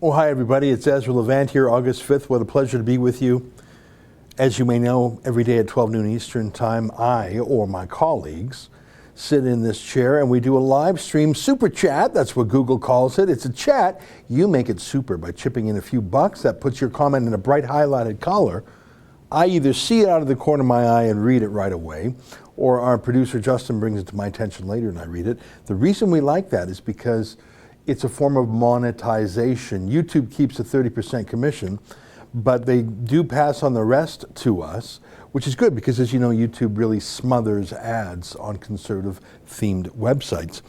Oh, hi, everybody. It's Ezra Levant here, August 5th. What a pleasure to be with you. As you may know, every day at 12 noon Eastern Time, I or my colleagues sit in this chair and we do a live stream super chat. That's what Google calls it. It's a chat. You make it super by chipping in a few bucks. That puts your comment in a bright highlighted color. I either see it out of the corner of my eye and read it right away, or our producer Justin brings it to my attention later and I read it. The reason we like that is because it's a form of monetization. YouTube keeps a 30% commission, but they do pass on the rest to us, which is good because, as you know, YouTube really smothers ads on conservative themed websites.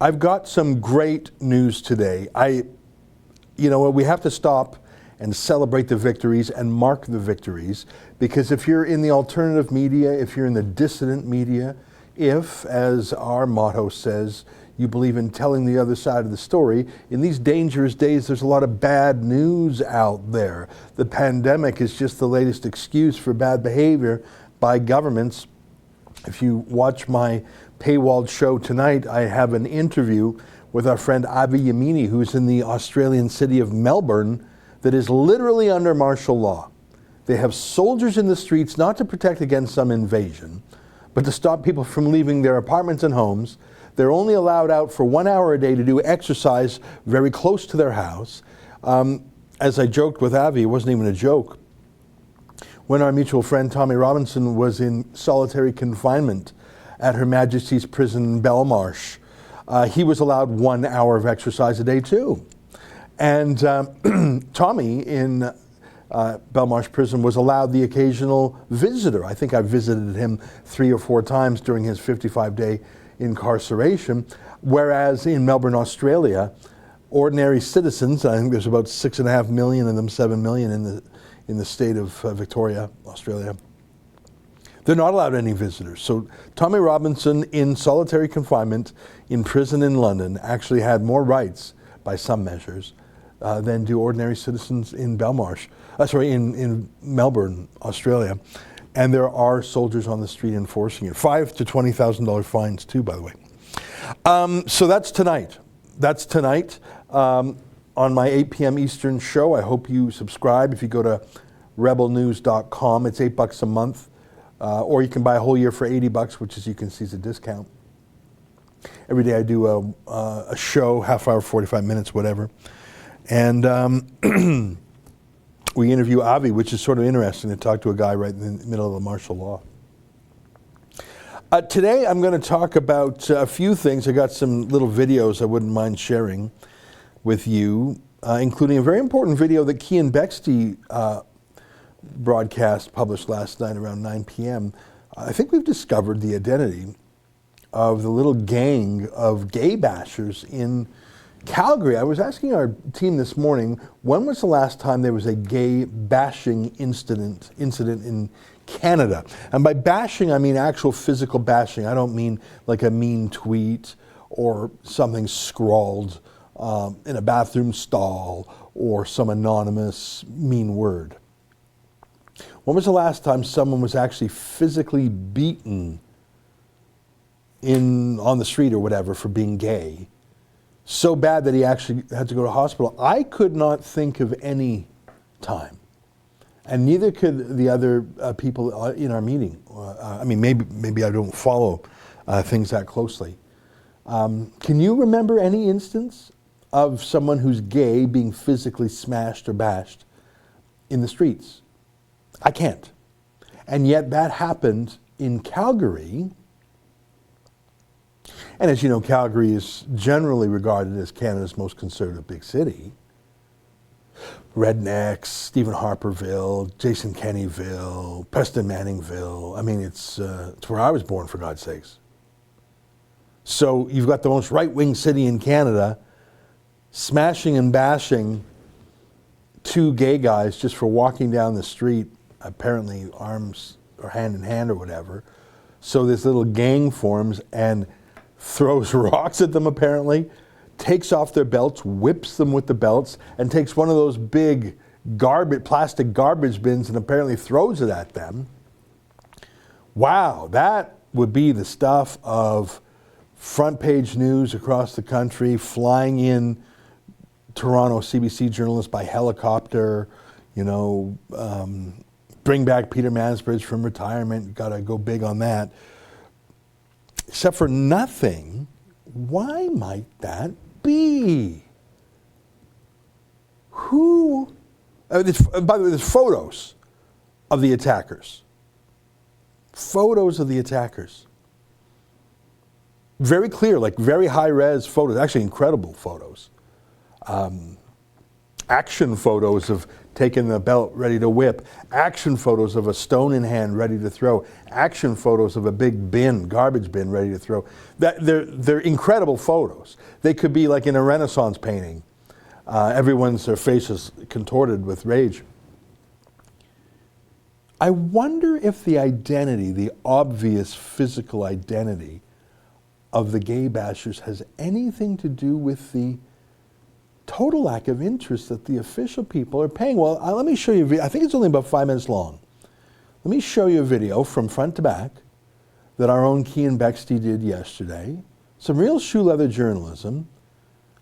I've got some great news today. We have to stop and celebrate the victories and mark the victories, because if you're in the alternative media, if you're in the dissident media, if, as our motto says, you believe in telling the other side of the story, in these dangerous days, there's a lot of bad news out there. The pandemic is just the latest excuse for bad behavior by governments. If you watch my paywalled show tonight, I have an interview with our friend Avi Yamini, who's in the Australian city of Melbourne, that is literally under martial law. They have soldiers in the streets not to protect against some invasion, but to stop people from leaving their apartments and homes. They're only allowed out for 1 hour a day to do exercise very close to their house. As I joked with Avi, it wasn't even a joke. When our mutual friend Tommy Robinson was in solitary confinement at Her Majesty's Prison in Belmarsh, he was allowed 1 hour of exercise a day too. And Tommy in Belmarsh Prison was allowed the occasional visitor. I think I visited him 3 or 4 times during his 55-day incarceration, whereas in Melbourne, Australia, ordinary citizens, I think there's about 6.5 million of them, 7 million in the state of Victoria, Australia, they're not allowed any visitors. So Tommy Robinson in solitary confinement in prison in London actually had more rights, by some measures, than do ordinary citizens in in Melbourne, Australia. And there are soldiers on the street enforcing it. $5,000 to $20,000 fines too, by the way. So that's tonight. That's tonight on my 8 p.m. Eastern show. I hope you subscribe. If you go to rebelnews.com, it's $8 a month, or you can buy a whole year for $80, which, as you can see, is a discount. Every day I do a show, half hour, 45 minutes, whatever, and we interview Avi, which is sort of interesting to talk to a guy right in the middle of the martial law. Today I'm going to talk about a few things. I got some little videos I wouldn't mind sharing with you, including a very important video that Kean Bexty broadcast published last night around 9 p.m. I think we've discovered the identity of the little gang of gay bashers in Calgary. I was asking our team this morning, when was the last time there was a gay bashing incident in Canada? And by bashing, I mean actual physical bashing. I don't mean like a mean tweet or something scrawled in a bathroom stall or some anonymous mean word. When was the last time someone was actually physically beaten on the street or whatever for being gay? So bad that he actually had to go to hospital. I could not think of any time, and neither could the other people in our meeting. Maybe I don't follow things that closely. Can you remember any instance of someone who's gay being physically smashed or bashed in the streets? I can't. And yet that happened in Calgary. And as you know, Calgary is generally regarded as Canada's most conservative big city. Rednecks, Stephen Harperville, Jason Kenneyville, Preston Manningville. I mean, it's where I was born, for God's sakes. So you've got the most right-wing city in Canada smashing and bashing 2 gay guys just for walking down the street, apparently arms or hand in hand or whatever. So this little gang forms and throws rocks at them, apparently, takes off their belts, whips them with the belts, and takes one of those big plastic garbage bins and apparently throws it at them. Wow, that would be the stuff of front page news across the country, flying in Toronto CBC journalist by helicopter, bring back Peter Mansbridge from retirement, got to go big on that. Except for nothing, why might that be? Who? By the way, there's photos of the attackers. Photos of the attackers. Very clear, like very high-res photos, actually incredible photos. Action photos of taking the belt ready to whip. Action photos of a stone in hand ready to throw. Action photos of a big bin, garbage bin ready to throw. They're incredible photos. They could be like in a Renaissance painting. Their faces contorted with rage. I wonder if the identity, the obvious physical identity of the gay bashers has anything to do with the total lack of interest that the official people are paying. Well, let me show you, I think it's only about 5 minutes long. Let me show you a video from front to back that our own Cian Bexty did yesterday. Some real shoe leather journalism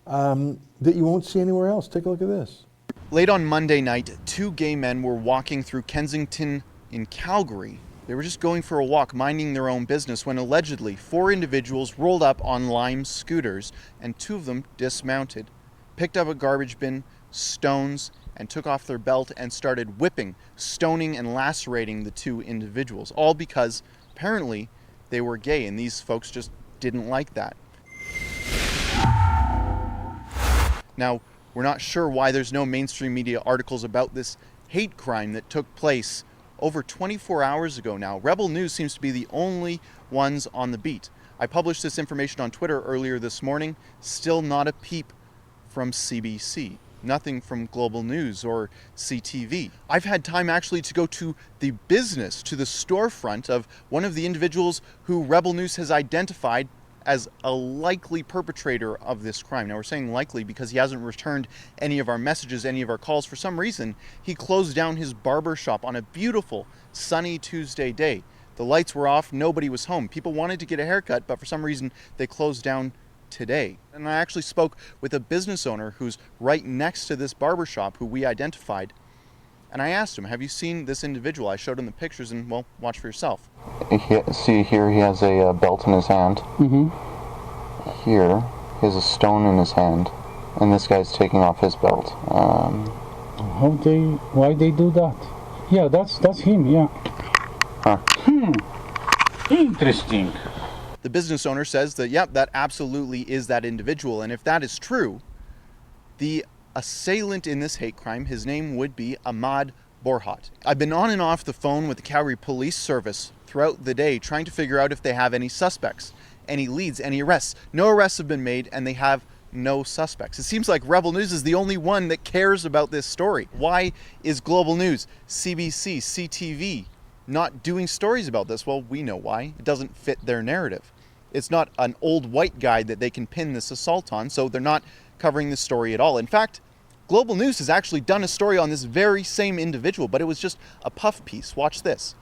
that you won't see anywhere else. Take a look at this. Late on Monday night, 2 gay men were walking through Kensington in Calgary. They were just going for a walk, minding their own business, when allegedly 4 individuals rolled up on Lime scooters, and 2 of them dismounted, picked up a garbage bin, stones, and took off their belt and started whipping, stoning, and lacerating the 2 individuals, all because apparently they were gay, and these folks just didn't like that. Now, we're not sure why there's no mainstream media articles about this hate crime that took place over 24 hours ago now. Rebel News seems to be the only ones on the beat. I published this information on Twitter earlier this morning. Still not a peep from CBC. Nothing from Global News or CTV. I've had time actually to go to the business, to the storefront of one of the individuals who Rebel News has identified as a likely perpetrator of this crime. Now, we're saying likely because he hasn't returned any of our messages, any of our calls. For some reason, he closed down his barber shop on a beautiful sunny Tuesday day. The lights were off, nobody was home. People wanted to get a haircut, but for some reason, they closed down today. And I actually spoke with a business owner who's right next to this barber shop, who we identified. And I asked him, have you seen this individual? I showed him the pictures, and, well, watch for yourself. See here, he has a belt in his hand. Mm-hmm. Here, he has a stone in his hand, and this guy's taking off his belt. Why they do that? Yeah, that's him, yeah. Huh. Interesting. The business owner says that, yep, that absolutely is that individual. And if that is true, the assailant in this hate crime, his name would be Ahmad Borhat. I've been on and off the phone with the Calgary Police Service throughout the day trying to figure out if they have any suspects, any leads, any arrests. No arrests have been made, and they have no suspects. It seems like Rebel News is the only one that cares about this story. Why is Global News, CBC, CTV not doing stories about this? Well, we know why. It doesn't fit their narrative. It's not an old white guy that they can pin this assault on, so they're not covering this story at all. In fact, Global News has actually done a story on this very same individual, but it was just a puff piece. Watch this.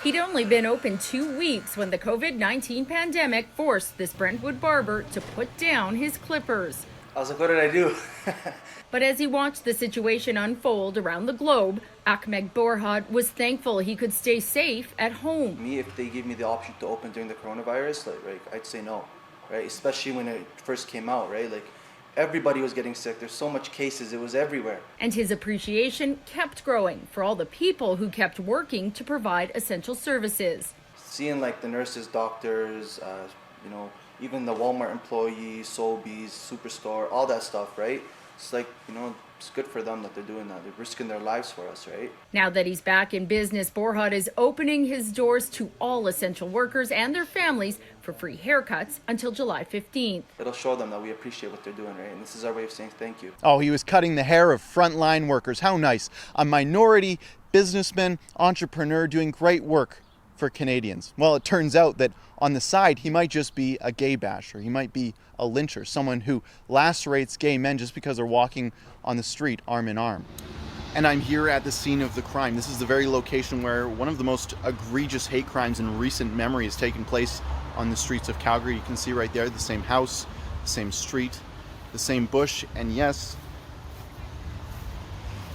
He'd only been open 2 weeks when the COVID-19 pandemic forced this Brentwood barber to put down his clippers. I was like, what did I do? But as he watched the situation unfold around the globe, Ahmed Borhat was thankful he could stay safe at home. Me, if they gave me the option to open during the coronavirus, I'd say no, right? Especially when it first came out, right? Like, everybody was getting sick. There's so much cases. It was everywhere. And his appreciation kept growing for all the people who kept working to provide essential services. Seeing like the nurses, doctors, even the Walmart employees, Sobeys, Superstore, all that stuff, right? It's like, it's good for them that they're doing that. They're risking their lives for us, right? Now that he's back in business, Borhat is opening his doors to all essential workers and their families for free haircuts until July 15th. It'll show them that we appreciate what they're doing, right? And this is our way of saying thank you. Oh, he was cutting the hair of frontline workers. How nice. A minority businessman, entrepreneur doing great work for Canadians. Well, it turns out that on the side, he might just be a gay basher. He might be a lyncher, someone who lacerates gay men just because they're walking on the street arm in arm. And I'm here at the scene of the crime. This is the very location where one of the most egregious hate crimes in recent memory has taken place on the streets of Calgary. You can see right there the same house, the same street, the same bush, and yes,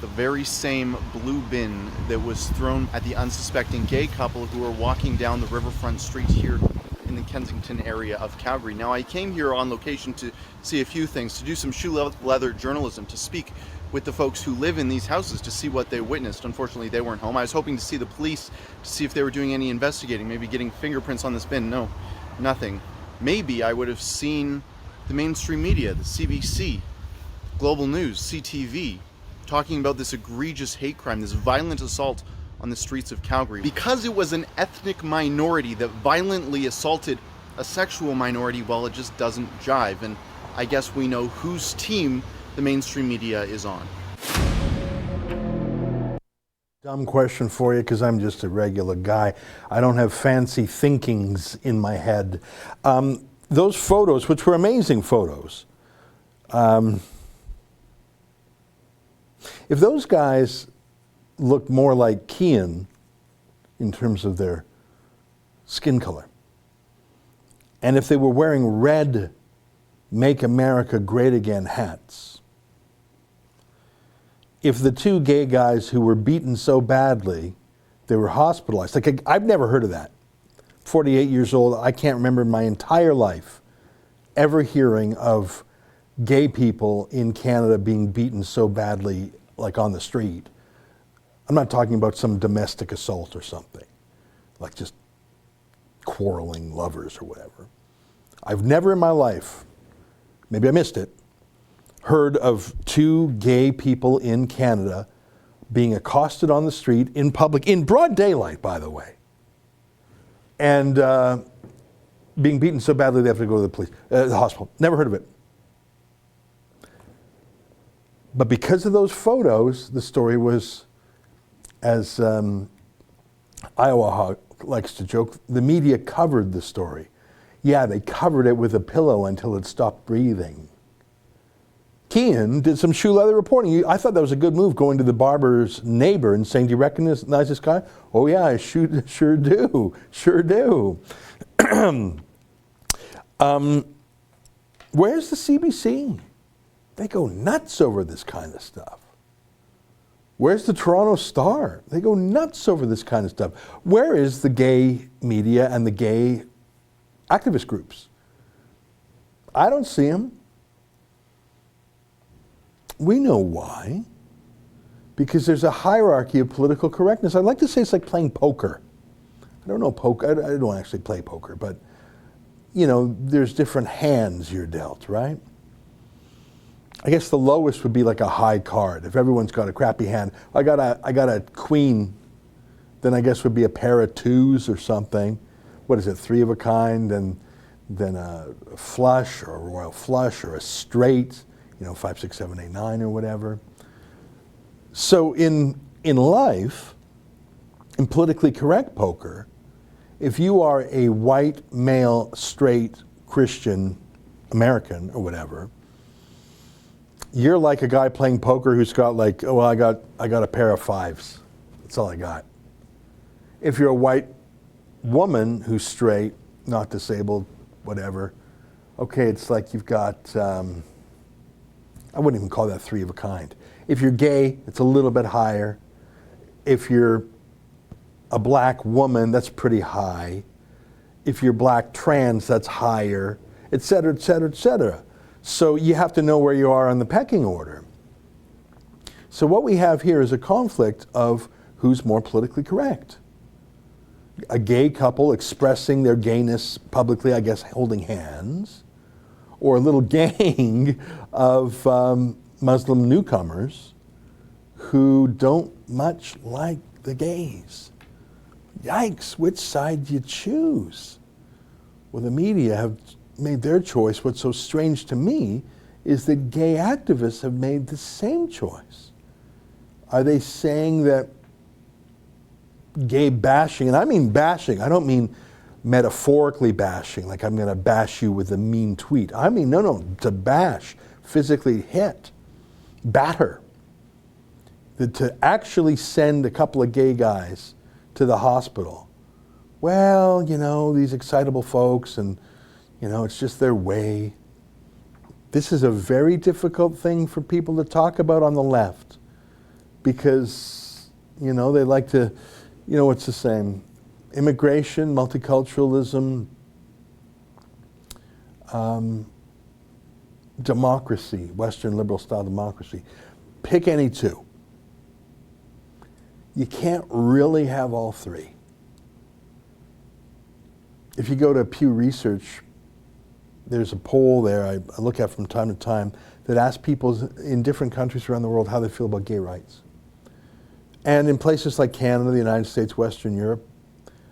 the very same blue bin that was thrown at the unsuspecting gay couple who were walking down the riverfront street here in the Kensington area of Calgary. Now, I came here on location to see a few things, to do some shoe leather journalism, to speak with the folks who live in these houses to see what they witnessed. Unfortunately, they weren't home. I was hoping to see the police to see if they were doing any investigating, maybe getting fingerprints on this bin. No, nothing. Maybe I would have seen the mainstream media, the CBC, Global News, CTV, talking about this egregious hate crime, this violent assault on the streets of Calgary. Because it was an ethnic minority that violently assaulted a sexual minority, well, it just doesn't jive. And I guess we know whose team the mainstream media is on. Dumb question for you, because I'm just a regular guy. I don't have fancy thinkings in my head. Those photos, which were amazing photos, if those guys looked more like Kean in terms of their skin color, and if they were wearing red Make America Great Again hats, if the two gay guys who were beaten so badly they were hospitalized, like I've never heard of that. 48 years old, I can't remember in my entire life ever hearing of gay people in Canada being beaten so badly, like on the street. I'm not talking about some domestic assault or something, like just quarreling lovers or whatever. I've never in my life, maybe I missed it, heard of two gay people in Canada being accosted on the street in public, in broad daylight, by the way, and being beaten so badly they have to go to the police, the hospital. Never heard of it. But because of those photos, the story was, as Iowa Hawk likes to joke, the media covered the story. Yeah, they covered it with a pillow until it stopped breathing. Kean did some shoe leather reporting. I thought that was a good move, going to the barber's neighbor and saying, "Do you recognize this guy?" "Oh yeah, I sure do. Where's the CBC? They go nuts over this kind of stuff. Where's the Toronto Star? They go nuts over this kind of stuff. Where is the gay media and the gay activist groups? I don't see them. We know why. Because there's a hierarchy of political correctness. I'd like to say it's like playing poker. I don't know poker. I don't actually play poker, but you know, there's different hands you're dealt, right? I guess the lowest would be like a high card. If everyone's got a crappy hand, I got a queen, then I guess would be a pair of twos or something. What is it, three of a kind, and then a flush or a royal flush or a straight, 5, 6, 7, 8, 9 or whatever. So in life, in politically correct poker, if you are a white, male, straight, Christian, American or whatever, you're like a guy playing poker who's got like, oh, well, I got a pair of fives. That's all I got. If you're a white woman who's straight, not disabled, whatever, okay, it's like you've got, I wouldn't even call that three of a kind. If you're gay, it's a little bit higher. If you're a black woman, that's pretty high. If you're black trans, that's higher, et cetera, et cetera, et cetera. So you have to know where you are on the pecking order. So what we have here is a conflict of who's more politically correct. A gay couple expressing their gayness publicly, I guess holding hands, or a little gang of Muslim newcomers who don't much like the gays. Yikes, which side do you choose? Well, the media have made their choice. What's so strange to me is that gay activists have made the same choice. Are they saying that gay bashing, and I mean bashing, I don't mean metaphorically bashing, like I'm going to bash you with a mean tweet. I mean, no, to bash, physically hit, batter. To actually send a couple of gay guys to the hospital. Well, these excitable folks, and it's just their way. This is a very difficult thing for people to talk about on the left because, they like to, what's the same? Immigration, multiculturalism, democracy, Western liberal style democracy. Pick any two. You can't really have all three. If you go to Pew Research, there's a poll there I look at from time to time that asks people in different countries around the world how they feel about gay rights. And in places like Canada, the United States, Western Europe,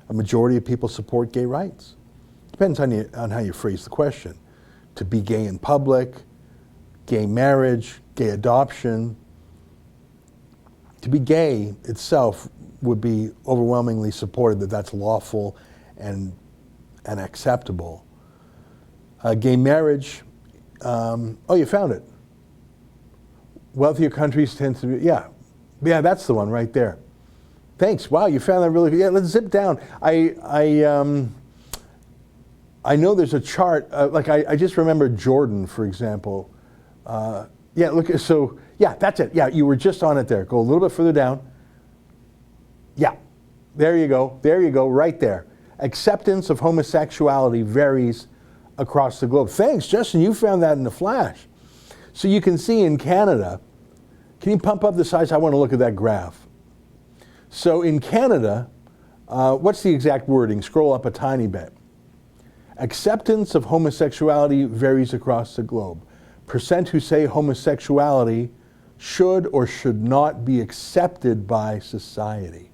a majority of people support gay rights. Depends on how you phrase the question. To be gay in public, gay marriage, gay adoption. To be gay itself would be overwhelmingly supported that that's lawful and acceptable. Gay marriage, you found it. Wealthier countries tend to be, yeah, that's the one right there. Thanks. Wow, you found that really good. Yeah, let's zip down. I know there's a chart. I just remember Jordan, for example. That's it. Yeah, you were just on it there. Go a little bit further down. Yeah, there you go. There you go, right there. Acceptance of homosexuality varies across the globe. Thanks, Justin. You found that in a flash. So you can see in Canada. Can you pump up the size? I want to look at that graph. So in Canada, what's the exact wording? Scroll up a tiny bit. Acceptance of homosexuality varies across the globe. Percent who say homosexuality should or should not be accepted by society.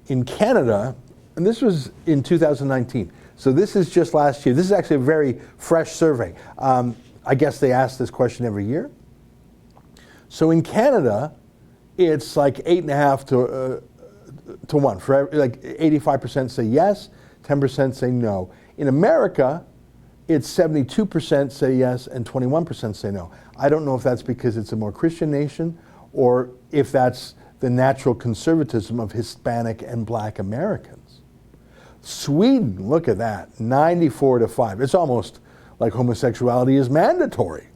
In Canada, and this was in 2019, so this is just last year. This is actually a very fresh survey. I guess they ask this question every year. So in Canada, it's like 8.5 to 1. For like 85% say yes, 10% say no. In America, it's 72% say yes and 21% say no. I don't know if that's because it's a more Christian nation or if that's the natural conservatism of Hispanic and Black Americans. Sweden, look at that, 94 to 5. It's almost like homosexuality is mandatory.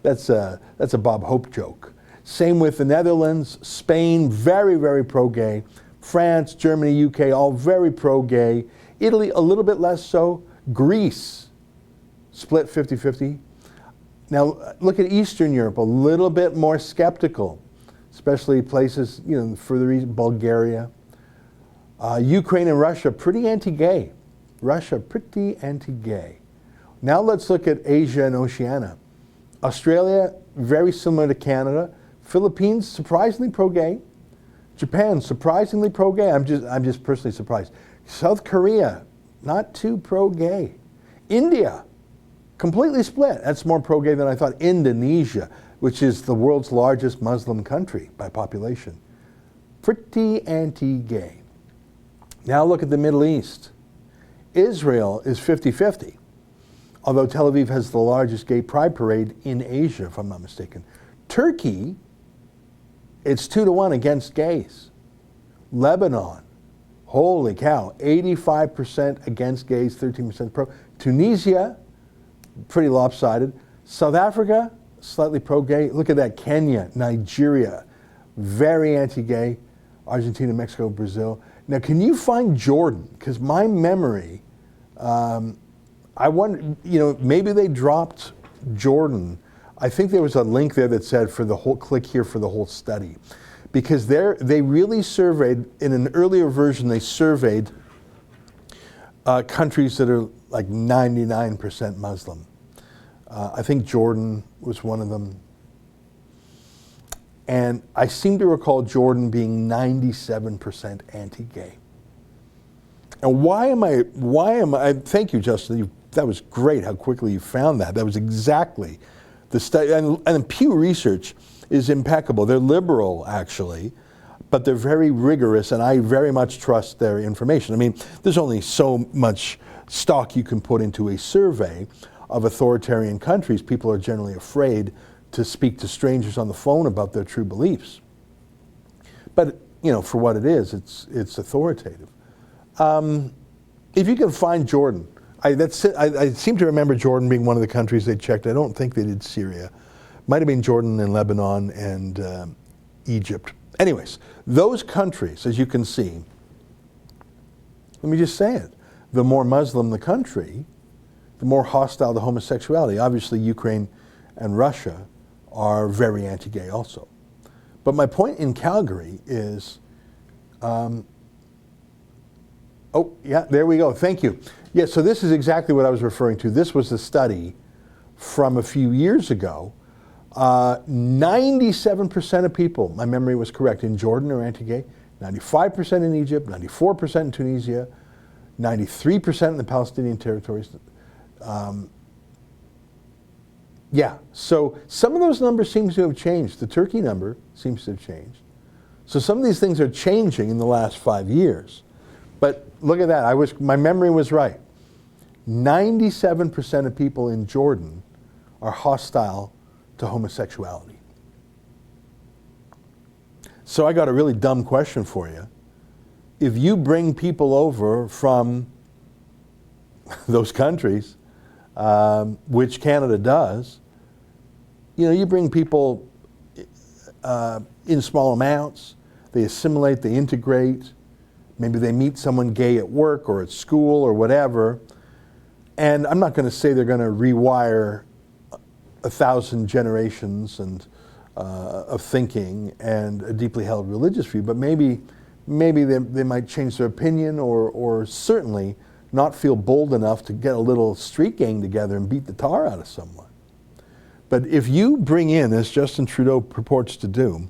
That's a Bob Hope joke. Same with the Netherlands, Spain, very, very pro-gay. France, Germany, UK, all very pro-gay. Italy, a little bit less so. Greece, split 50-50. Now, look at Eastern Europe, a little bit more skeptical, especially places, further east, Bulgaria. Ukraine and Russia, pretty anti-gay. Russia, pretty anti-gay. Now let's look at Asia and Oceania. Australia, very similar to Canada. Philippines, surprisingly pro-gay. Japan, surprisingly pro-gay. I'm just personally surprised. South Korea, not too pro-gay. India, completely split. That's more pro-gay than I thought. Indonesia, which is the world's largest Muslim country by population, pretty anti-gay. Now look at the Middle East. Israel is 50-50, although Tel Aviv has the largest gay pride parade in Asia, if I'm not mistaken. Turkey, it's 2-1 against gays. Lebanon, holy cow, 85% against gays, 13% pro. Tunisia, pretty lopsided. South Africa, slightly pro-gay. Look at that, Kenya, Nigeria, very anti-gay. Argentina, Mexico, Brazil. Now, can you find Jordan? Because my memory, I wonder, maybe they dropped Jordan. I think there was a link there that said for the whole, click here for the whole study. Because they really surveyed, in an earlier version, they surveyed countries that are like 99% Muslim. I think Jordan was one of them. And I seem to recall Jordan being 97% anti-gay. And why am I, thank you, Justin, that was great how quickly you found that. That was exactly the study. And Pew Research is impeccable. They're liberal, actually, but they're very rigorous, and I very much trust their information. I mean, there's only so much stock you can put into a survey of authoritarian countries. People are generally afraid to speak to strangers on the phone about their true beliefs. But, for what it is, it's authoritative. If you can find Jordan, I seem to remember Jordan being one of the countries they checked. I don't think they did Syria. Might have been Jordan and Lebanon and Egypt. Anyways, those countries, as you can see, let me just say it, the more Muslim the country, the more hostile to homosexuality. Obviously, Ukraine and Russia are very anti-gay also. But my point in Calgary is, oh, yeah, there we go. Thank you. Yeah, so this is exactly what I was referring to. This was a study from a few years ago. 97% of people, my memory was correct, in Jordan are anti-gay, 95% in Egypt, 94% in Tunisia, 93% in the Palestinian territories. Yeah, so some of those numbers seem to have changed. The Turkey number seems to have changed. So some of these things are changing in the last 5 years. But look at that, my memory was right. 97% of people in Jordan are hostile to homosexuality. So I got a really dumb question for you. If you bring people over from those countries, which Canada does, you bring people in small amounts, they assimilate, they integrate, maybe they meet someone gay at work or at school or whatever, and I'm not going to say they're going to rewire 1,000 generations of thinking and a deeply held religious view, but maybe they might change their opinion or certainly not feel bold enough to get a little street gang together and beat the tar out of someone. But if you bring in, as Justin Trudeau purports to do,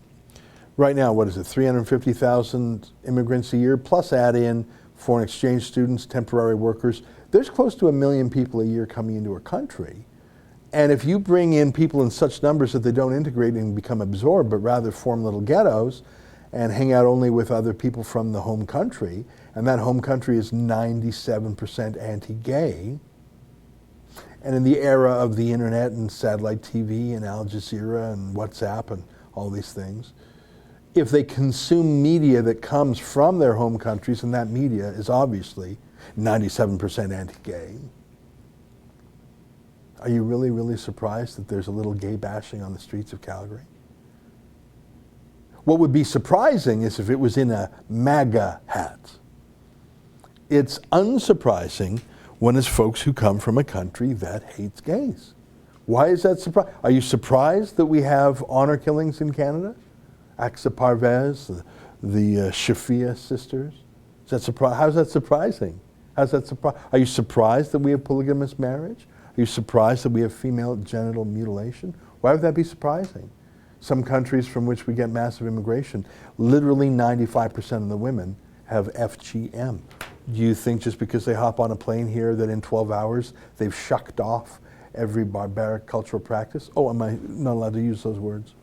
right now, what is it, 350,000 immigrants a year, plus add in foreign exchange students, temporary workers, there's close to 1 million people a year coming into our country. And if you bring in people in such numbers that they don't integrate and become absorbed, but rather form little ghettos and hang out only with other people from the home country, and that home country is 97% anti-gay, and in the era of the internet and satellite TV and Al Jazeera and WhatsApp and all these things, if they consume media that comes from their home countries, and that media is obviously 97% anti-gay, are you really, really surprised that there's a little gay bashing on the streets of Calgary? What would be surprising is if it was in a MAGA hat. It's unsurprising when it's folks who come from a country that hates gays. Why is that surprising? Are you surprised that we have honor killings in Canada? Aqsa Parvez, the Shafia sisters? How's that surprising? Are you surprised that we have polygamous marriage? Are you surprised that we have female genital mutilation? Why would that be surprising? Some countries from which we get massive immigration, literally 95% of the women have FGM. Do you think just because they hop on a plane here that in 12 hours they've shucked off every barbaric cultural practice? Oh, am I not allowed to use those words?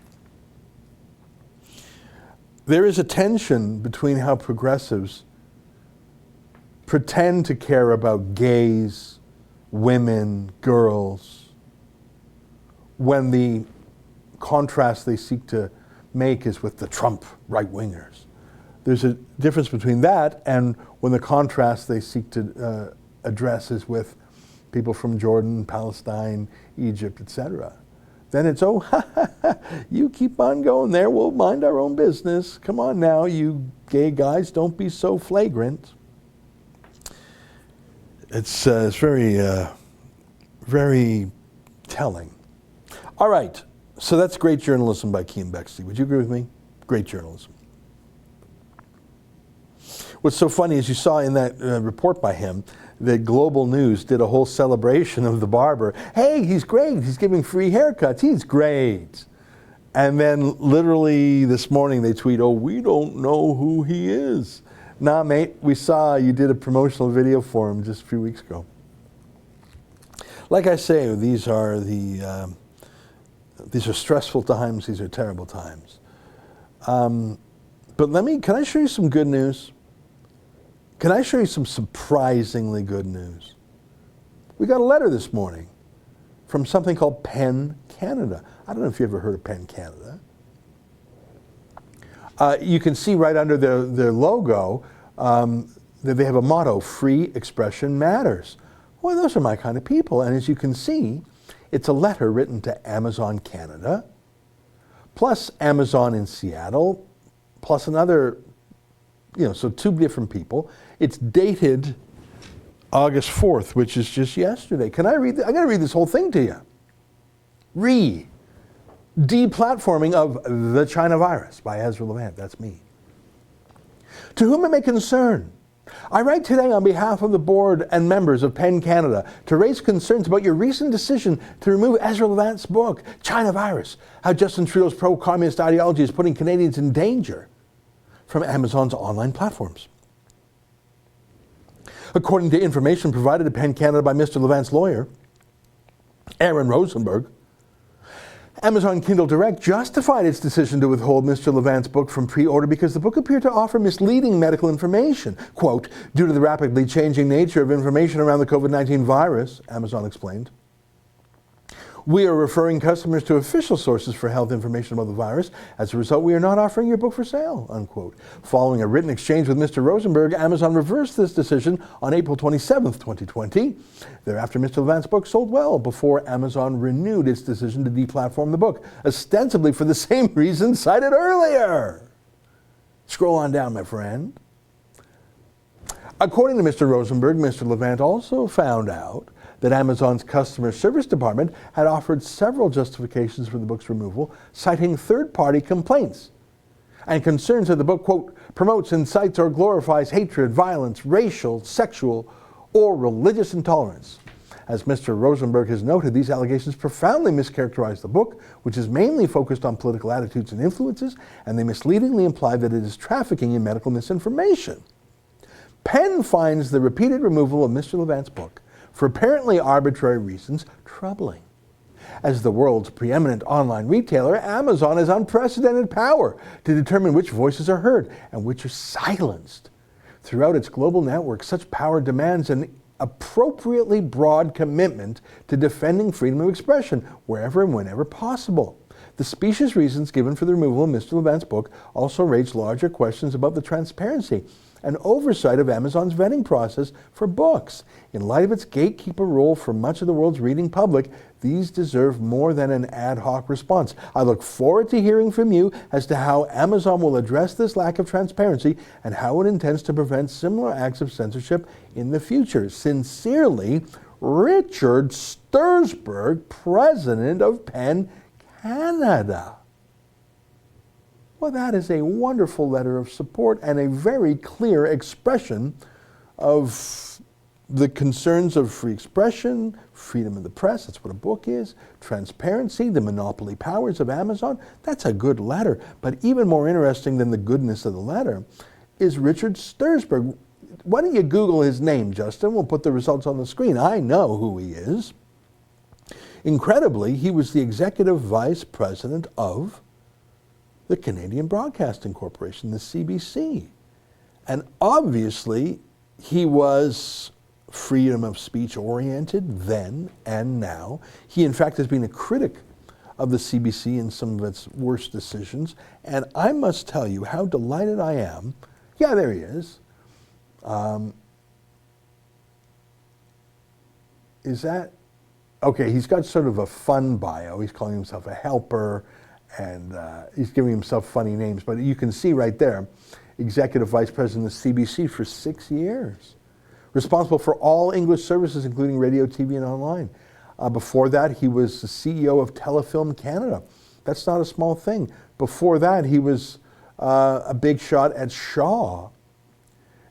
There is a tension between how progressives pretend to care about gays, women, girls, when the contrast they seek to make is with the Trump right-wingers. There's a difference between that and when the contrast they seek to address is with people from Jordan, Palestine, Egypt, etc. Then it's, oh, you keep on going there, we'll mind our own business. Come on now, you gay guys, don't be so flagrant. It's very, very telling. All right, so that's great journalism by Keean Bexley. Would you agree with me? Great journalism. What's so funny is you saw in that report by him that Global News did a whole celebration of the barber. Hey, he's great. He's giving free haircuts. He's great. And then literally this morning they tweet, oh, we don't know who he is. Nah, mate, we saw you did a promotional video for him just a few weeks ago. Like I say, these are stressful times. These are terrible times. But can I show you some good news? Can I show you some surprisingly good news? We got a letter this morning from something called PEN Canada. I don't know if you ever heard of PEN Canada. You can see right under their logo that they have a motto, free expression matters. Well, those are my kind of people. And as you can see, it's a letter written to Amazon Canada, plus Amazon in Seattle, plus another, so two different people. It's dated August 4th, which is just yesterday. Can I read? I'm going to read this whole thing to you. Deplatforming of the China virus by Ezra Levant. That's me. To whom it may concern, I write today on behalf of the board and members of PEN Canada to raise concerns about your recent decision to remove Ezra Levant's book, China Virus, How Justin Trudeau's pro-communist ideology is putting Canadians in danger, from Amazon's online platforms. According to information provided to PEN Canada by Mr. Levant's lawyer, Aaron Rosenberg, Amazon Kindle Direct justified its decision to withhold Mr. Levant's book from pre-order because the book appeared to offer misleading medical information. Quote, due to the rapidly changing nature of information around the COVID-19 virus, Amazon explained. We are referring customers to official sources for health information about the virus. As a result, we are not offering your book for sale, unquote. Following a written exchange with Mr. Rosenberg, Amazon reversed this decision on April 27th, 2020. Thereafter, Mr. Levant's book sold well before Amazon renewed its decision to deplatform the book, ostensibly for the same reason cited earlier. Scroll on down, my friend. According to Mr. Rosenberg, Mr. Levant also found out that Amazon's customer service department had offered several justifications for the book's removal, citing third-party complaints and concerns that the book, quote, promotes, incites, or glorifies hatred, violence, racial, sexual, or religious intolerance. As Mr. Rosenberg has noted, these allegations profoundly mischaracterize the book, which is mainly focused on political attitudes and influences, and they misleadingly imply that it is trafficking in medical misinformation. PEN finds the repeated removal of Mr. Levant's book for apparently arbitrary reasons troubling. As the world's preeminent online retailer, Amazon has unprecedented power to determine which voices are heard and which are silenced. Throughout its global network, such power demands an appropriately broad commitment to defending freedom of expression wherever and whenever possible. The specious reasons given for the removal of Mr. Levant's book also raise larger questions about the transparency and oversight of Amazon's vetting process for books. In light of its gatekeeper role for much of the world's reading public, these deserve more than an ad hoc response. I look forward to hearing from you as to how Amazon will address this lack of transparency and how it intends to prevent similar acts of censorship in the future. Sincerely, Richard Sturzberg, President of PEN Canada. Well, that is a wonderful letter of support and a very clear expression of the concerns of free expression, freedom of the press, that's what a book is, transparency, the monopoly powers of Amazon. That's a good letter. But even more interesting than the goodness of the letter is Richard Sturzberg. Why don't you Google his name, Justin? We'll put the results on the screen. I know who he is. Incredibly, he was the executive vice president of the Canadian Broadcasting Corporation, the CBC. And obviously, he was freedom of speech oriented then and now. He, in fact, has been a critic of the CBC in some of its worst decisions. And I must tell you how delighted I am. Yeah, there he is. Is that? Okay, he's got sort of a fun bio. He's calling himself a helper, and he's giving himself funny names. But you can see right there, Executive Vice President of the CBC for 6 years. Responsible for all English services, including radio, TV, and online. Before that, he was the CEO of Telefilm Canada. That's not a small thing. Before that, he was a big shot at Shaw.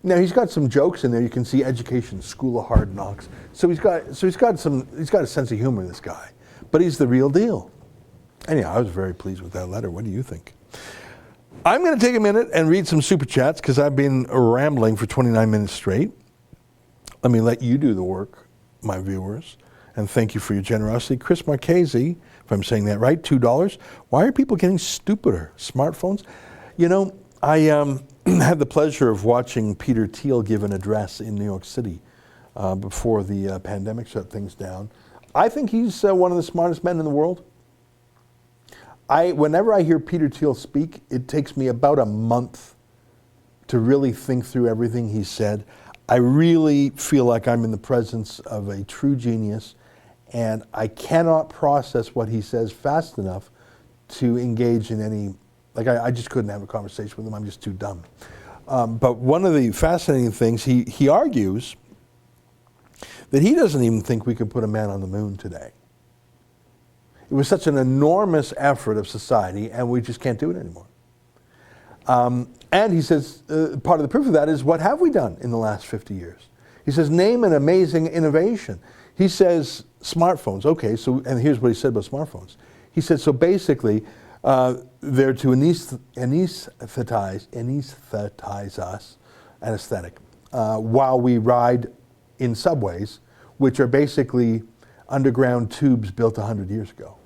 Now he's got some jokes in there. You can see Education, School of Hard Knocks. So he's got a sense of humor, this guy. But he's the real deal. Anyhow, I was very pleased with that letter. What do you think? I'm going to take a minute and read some super chats because I've been rambling for 29 minutes straight. Let me let you do the work, my viewers, and thank you for your generosity. Chris Marchese, if I'm saying that right, $2. Why are people getting stupider? Smartphones? You know, I had the pleasure of watching Peter Thiel give an address in New York City before the pandemic shut things down. I think he's one of the smartest men in the world. Whenever I hear Peter Thiel speak, it takes me about a month to really think through everything he said. I really feel like I'm in the presence of a true genius, and I cannot process what he says fast enough to engage in any, like I just couldn't have a conversation with him. I'm just too dumb. But one of the fascinating things, he argues that he doesn't even think we could put a man on the moon today. It was such an enormous effort of society, and we just can't do it anymore. And he says, part of the proof of that is, what have we done in the last 50 years? He says, name an amazing innovation. He says, smartphones. Okay, so, and here's what he said about smartphones. He said, so basically, they're to anesthetize us, anesthetic, while we ride in subways, which are basically underground tubes built 100 years ago.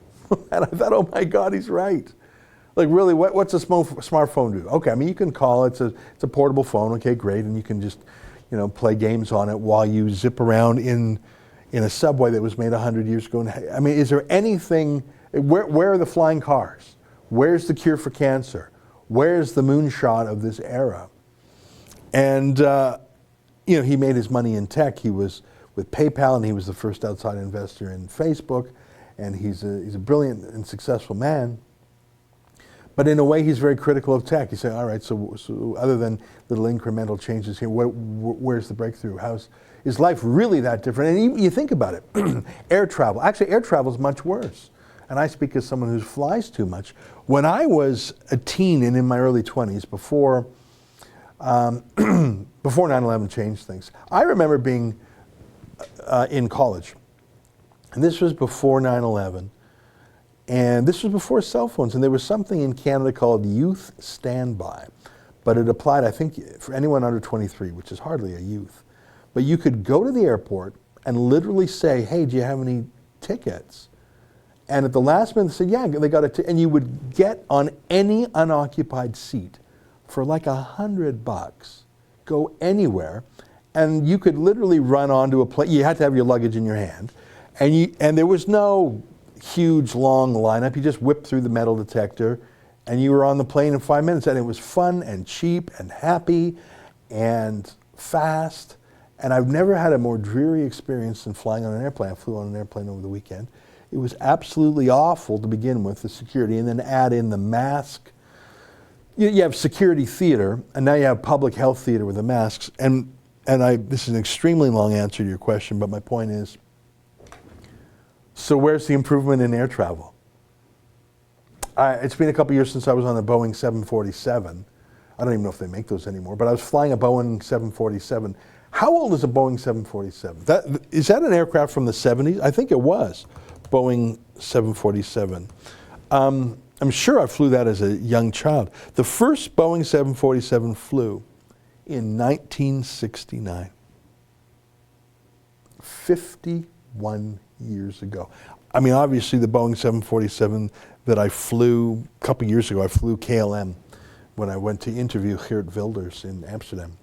And I thought, oh my God, he's right. Like, really, what's a smartphone do? Okay, I mean, you can call it, it's a portable phone, okay, great, and you can just, play games on it while you zip around in a subway that was made 100 years ago. I mean, is there anything, where are the flying cars? Where's the cure for cancer? Where's the moonshot of this era? And, he made his money in tech. He was with PayPal, and he was the first outside investor in Facebook, and he's a brilliant and successful man. But in a way, he's very critical of tech. He's saying, all right, so other than little incremental changes here, where's the breakthrough? Is life really that different? And you think about it, air travel. Actually, air travel is much worse. And I speak as someone who flies too much. When I was a teen and in my early 20s, before 9/11 changed things, I remember being in college. And this was before 9/11. And this was before cell phones. And there was something in Canada called Youth Standby. But it applied, I think, for anyone under 23, which is hardly a youth. But you could go to the airport and literally say, hey, do you have any tickets? And at the last minute, they said, yeah, they got it. And you would get on any unoccupied seat for like $100, go anywhere. And you could literally run onto a plane. You had to have your luggage in your hand. And there was no huge, long lineup. You just whipped through the metal detector, and you were on the plane in 5 minutes. And it was fun and cheap and happy and fast. And I've never had a more dreary experience than flying on an airplane. I flew on an airplane over the weekend. It was absolutely awful to begin with, the security, and then add in the mask. You have security theater, and now you have public health theater with the masks. And this is an extremely long answer to your question, but my point is, so where's the improvement in air travel? It's been a couple years since I was on a Boeing 747. I don't even know if they make those anymore, but I was flying a Boeing 747. How old is a Boeing 747? Is that an aircraft from the 70s? I think it was, Boeing 747. I'm sure I flew that as a young child. The first Boeing 747 flew in 1969. 51 years ago. I mean, obviously the Boeing 747 that I flew a couple years ago, I flew KLM when I went to interview Geert Wilders in Amsterdam.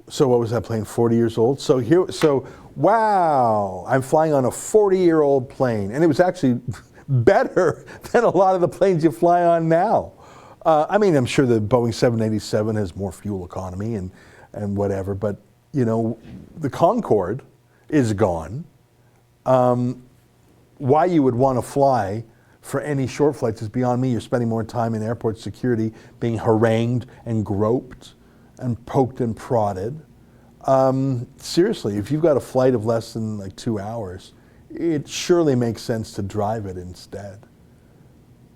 So what was that plane, 40 years old? So wow, I'm flying on a 40-year-old plane. And it was actually better than a lot of the planes you fly on now. I mean, I'm sure the Boeing 787 has more fuel economy and whatever, but the Concorde is gone. Why you would want to fly for any short flights is beyond me. You're spending more time in airport security, being harangued and groped and poked and prodded. Seriously, if you've got a flight of less than like 2 hours, it surely makes sense to drive it instead.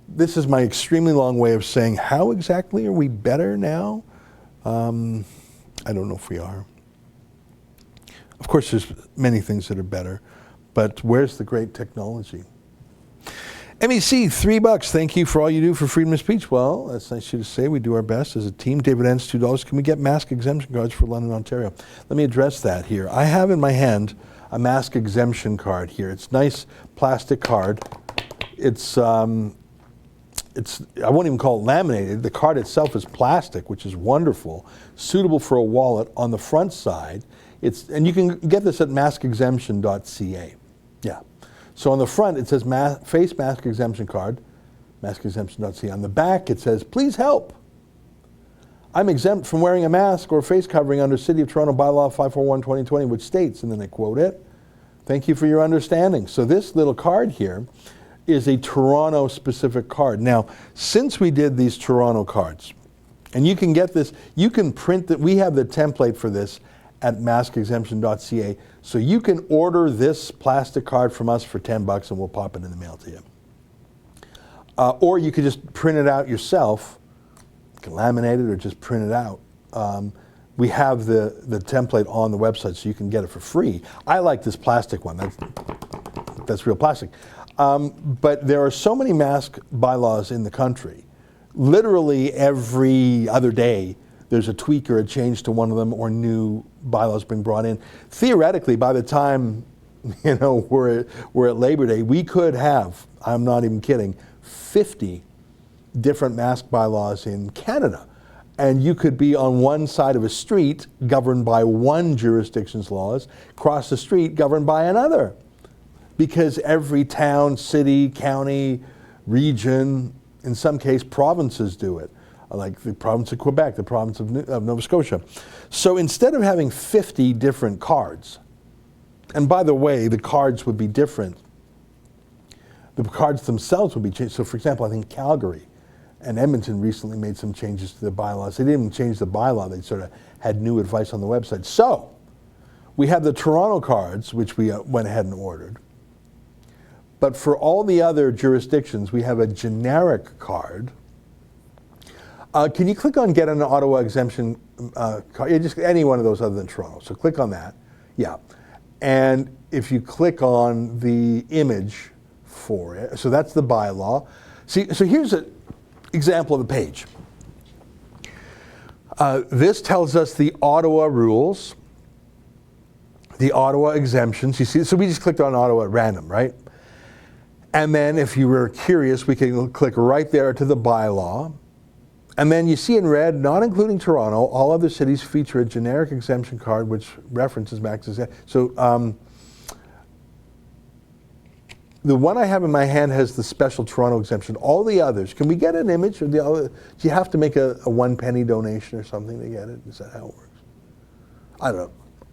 This is my extremely long way of saying, how exactly are we better now? I don't know if we are. Of course, there's many things that are better, but where's the great technology? MEC, $3. Thank you for all you do for freedom of speech. Well, that's nice of you to say. We do our best as a team. David N's $2. Can we get mask exemption cards for London, Ontario? Let me address that here. I have in my hand a mask exemption card here. It's nice plastic card. It's I won't even call it laminated. The card itself is plastic, which is wonderful, suitable for a wallet. On the front side, and you can get this at maskexemption.ca. Yeah. So on the front, it says face mask exemption card, maskexemption.ca. On the back, it says, please help. I'm exempt from wearing a mask or face covering under City of Toronto Bylaw 541/2020, which states, and then I quote it, "Thank you for your understanding." So this little card here is a Toronto specific card. Now, since we did these Toronto cards, and you can get this, you can print that, we have the template for this at maskexemption.ca, so you can order this plastic card from us for $10 and we'll pop it in the mail to you. Or you could just print it out yourself. You can laminate it or just print it out. We have the template on the website so you can get it for free. I like this plastic one. That's real plastic. But there are so many mask bylaws in the country. Literally every other day, there's a tweak or a change to one of them, or new bylaws being brought in. Theoretically, by the time we're at Labor Day, we could have, I'm not even kidding, 50 different mask bylaws in Canada. And you could be on one side of a street governed by one jurisdiction's laws, across the street governed by another. Because every town, city, county, region, in some case provinces do it. Like the province of Quebec, the province of Nova Scotia. So instead of having 50 different cards, and by the way, the cards would be different. The cards themselves would be changed. So for example, I think Calgary and Edmonton recently made some changes to the bylaws. They didn't even change the bylaw, they sort of had new advice on the website. So we have the Toronto cards, which we went ahead and ordered. But for all the other jurisdictions, we have a generic card. Can you click on Get an Ottawa Exemption card? Yeah, just any one of those other than Toronto. So click on that. Yeah. And if you click on the image for it, so that's the bylaw. See, so here's an example of the page. This tells us the Ottawa rules, the Ottawa exemptions. You see, so we just clicked on Ottawa at random, right? And then if you were curious, we can click right there to the bylaw. And then you see in red, not including Toronto, all other cities feature a generic exemption card which references max exemption. So the one I have in my hand has the special Toronto exemption. All the others, can we get an image of the other? Do you have to make a 1 penny donation or something to get it? Is that how it works? I don't know.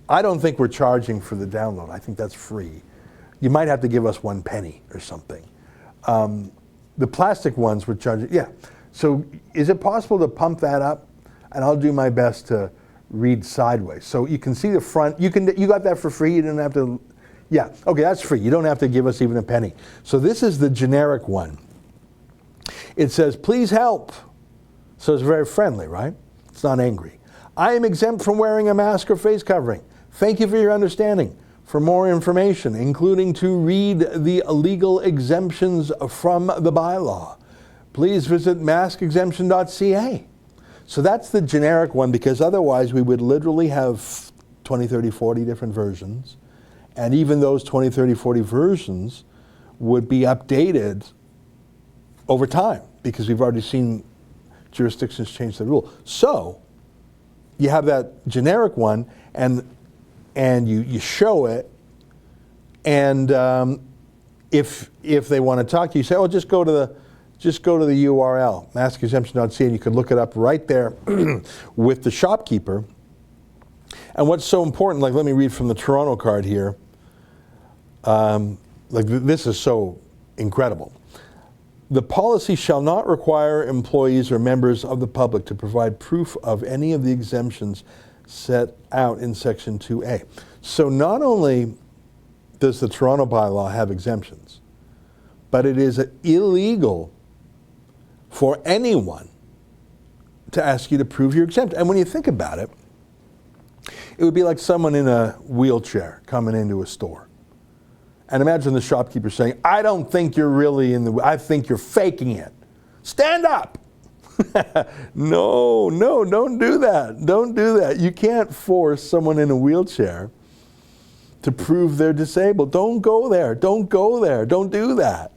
I don't think we're charging for the download. I think that's free. You might have to give us 1 penny or something. The plastic ones we're charging, yeah. So is it possible to pump that up? And I'll do my best to read sideways. So you can see the front. You got that for free. You didn't have to. Yeah. Okay, that's free. You don't have to give us even a penny. So this is the generic one. It says, "Please help." So it's very friendly, right? It's not angry. "I am exempt from wearing a mask or face covering. Thank you for your understanding. For more information, including to read the legal exemptions from the bylaw, please visit maskexemption.ca." So that's the generic one, because otherwise we would literally have 20, 30, 40 different versions. And even those 20, 30, 40 versions would be updated over time, because we've already seen jurisdictions change the rule. So you have that generic one, and you show it, and if they want to talk to you, say, "Oh, just go to the URL, maskexemption.ca," and you can look it up right there with the shopkeeper. And what's so important, like, let me read from the Toronto card here. Like, this is so incredible. "The policy shall not require employees or members of the public to provide proof of any of the exemptions set out in Section 2A. So not only does the Toronto bylaw have exemptions, but it is illegal for anyone to ask you to prove you're exempt. And when you think about it, it would be like someone in a wheelchair coming into a store. And imagine the shopkeeper saying, "I don't think you're really I think you're faking it. Stand up." No, don't do that. Don't do that. You can't force someone in a wheelchair to prove they're disabled. Don't go there. Don't go there. Don't do that.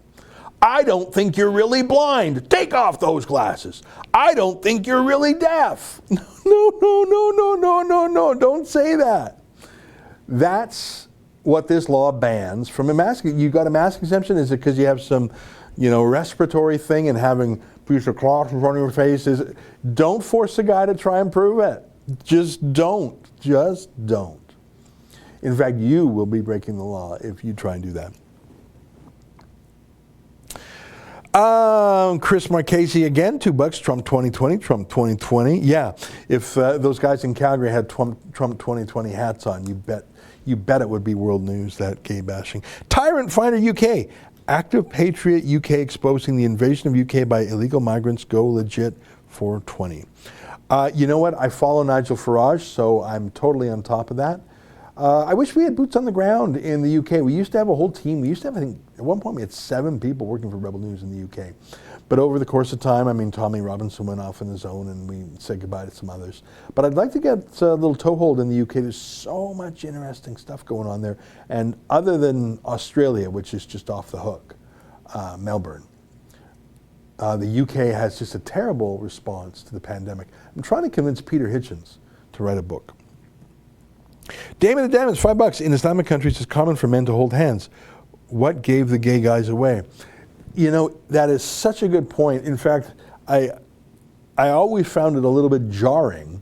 "I don't think you're really blind. Take off those glasses. I don't think you're really deaf." No. Don't say that. That's what this law bans from a mask. You got a mask exemption? Is it because you have some, respiratory thing, and having piece of cloth in front of your face. Don't force a guy to try and prove it. Just don't. Just don't. In fact, you will be breaking the law if you try and do that. Chris Marchese again, $2. Trump 2020, Trump 2020. Yeah, if those guys in Calgary had Trump 2020 hats on, you bet it would be world news, that gay bashing. Tyrant Finder UK, Active Patriot UK exposing the invasion of UK by illegal migrants, go legit 420. You know what? I follow Nigel Farage, so I'm totally on top of that. I wish we had boots on the ground in the UK. We used to have a whole team. We used to have, I think, at one point we had 7 people working for Rebel News in the UK. But over the course of time, I mean, Tommy Robinson went off on his own and we said goodbye to some others. But I'd like to get a little toehold in the UK. There's so much interesting stuff going on there. And other than Australia, which is just off the hook, Melbourne, the UK has just a terrible response to the pandemic. I'm trying to convince Peter Hitchens to write a book. Damon the Damage, $5. In Islamic countries, it's common for men to hold hands. What gave the gay guys away? You know, that is such a good point. In fact, I always found it a little bit jarring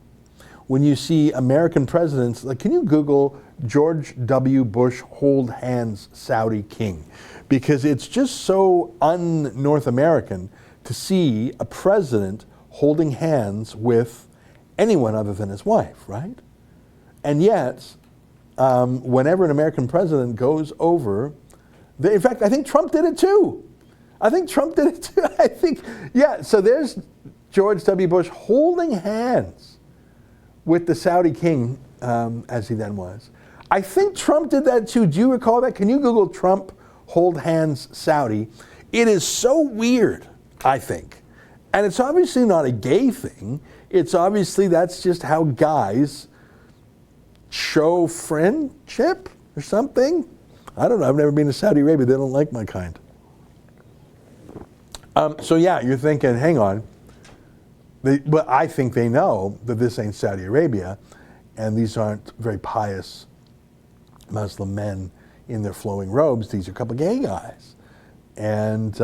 when you see American presidents, like, can you Google George W. Bush hold hands Saudi king? Because it's just so un-North American to see a president holding hands with anyone other than his wife, right? And yet, whenever an American president goes over, in fact, I think Trump did it too. Yeah, so there's George W. Bush holding hands with the Saudi king, as he then was. I think Trump did that too. Do you recall that? Can you Google Trump hold hands Saudi? It is so weird, I think. And it's obviously not a gay thing. It's obviously, that's just how guys show friendship or something. I don't know. I've never been to Saudi Arabia. They don't like my kind. So yeah, you're thinking, hang on. But I think they know that this ain't Saudi Arabia, and these aren't very pious Muslim men in their flowing robes. These are a couple of gay guys. And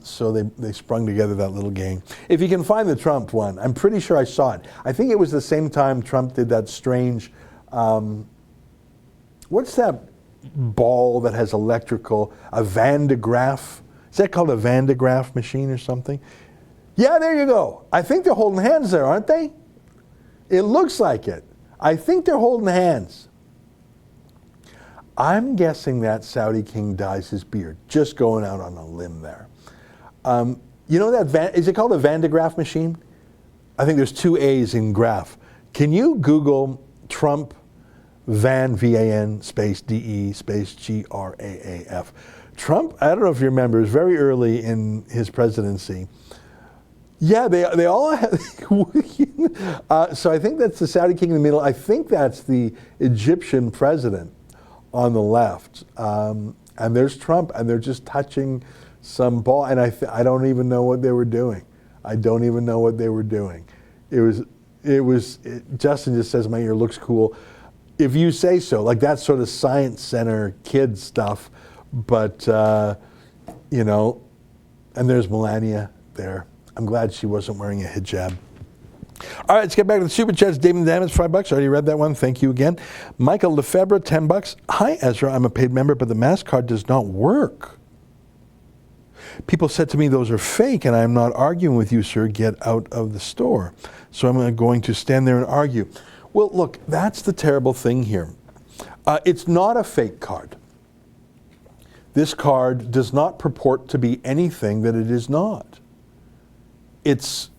so they sprung together that little gang. If you can find the Trump one, I'm pretty sure I saw it. I think it was the same time Trump did that strange, what's that ball that has electrical, a Van de Graaff? Is that called a Van de Graaff machine or something? Yeah, there you go. I think they're holding hands there, aren't they? It looks like it. I think they're holding hands. I'm guessing that Saudi king dyes his beard. Just going out on a limb there. You know that is it called a Van de Graaff machine? I think there's 2 A's in Graaff. Can you Google Trump Van, V-A-N, space D-E, space G-R-A-A-F. Trump, I don't know if you remember, it was very early in his presidency. Yeah, they all have, so I think that's the Saudi king in the middle. I think that's the Egyptian president on the left. And there's Trump, and they're just touching some ball, and I don't even know what they were doing. Justin just says my ear looks cool. If you say so, like that sort of science center kid stuff, but you know, and there's Melania there. I'm glad she wasn't wearing a hijab. All right, let's get back to the Super Chats. David Damage, $5. I already read that one. Thank you again. Michael Lefebvre, $10. Hi, Ezra. I'm a paid member, but the MasterCard does not work. People said to me those are fake, and I'm not arguing with you, sir. Get out of the store. So I'm going to stand there and argue. Well, look, that's the terrible thing here. It's not a fake card. This card does not purport to be anything that it is not. It's,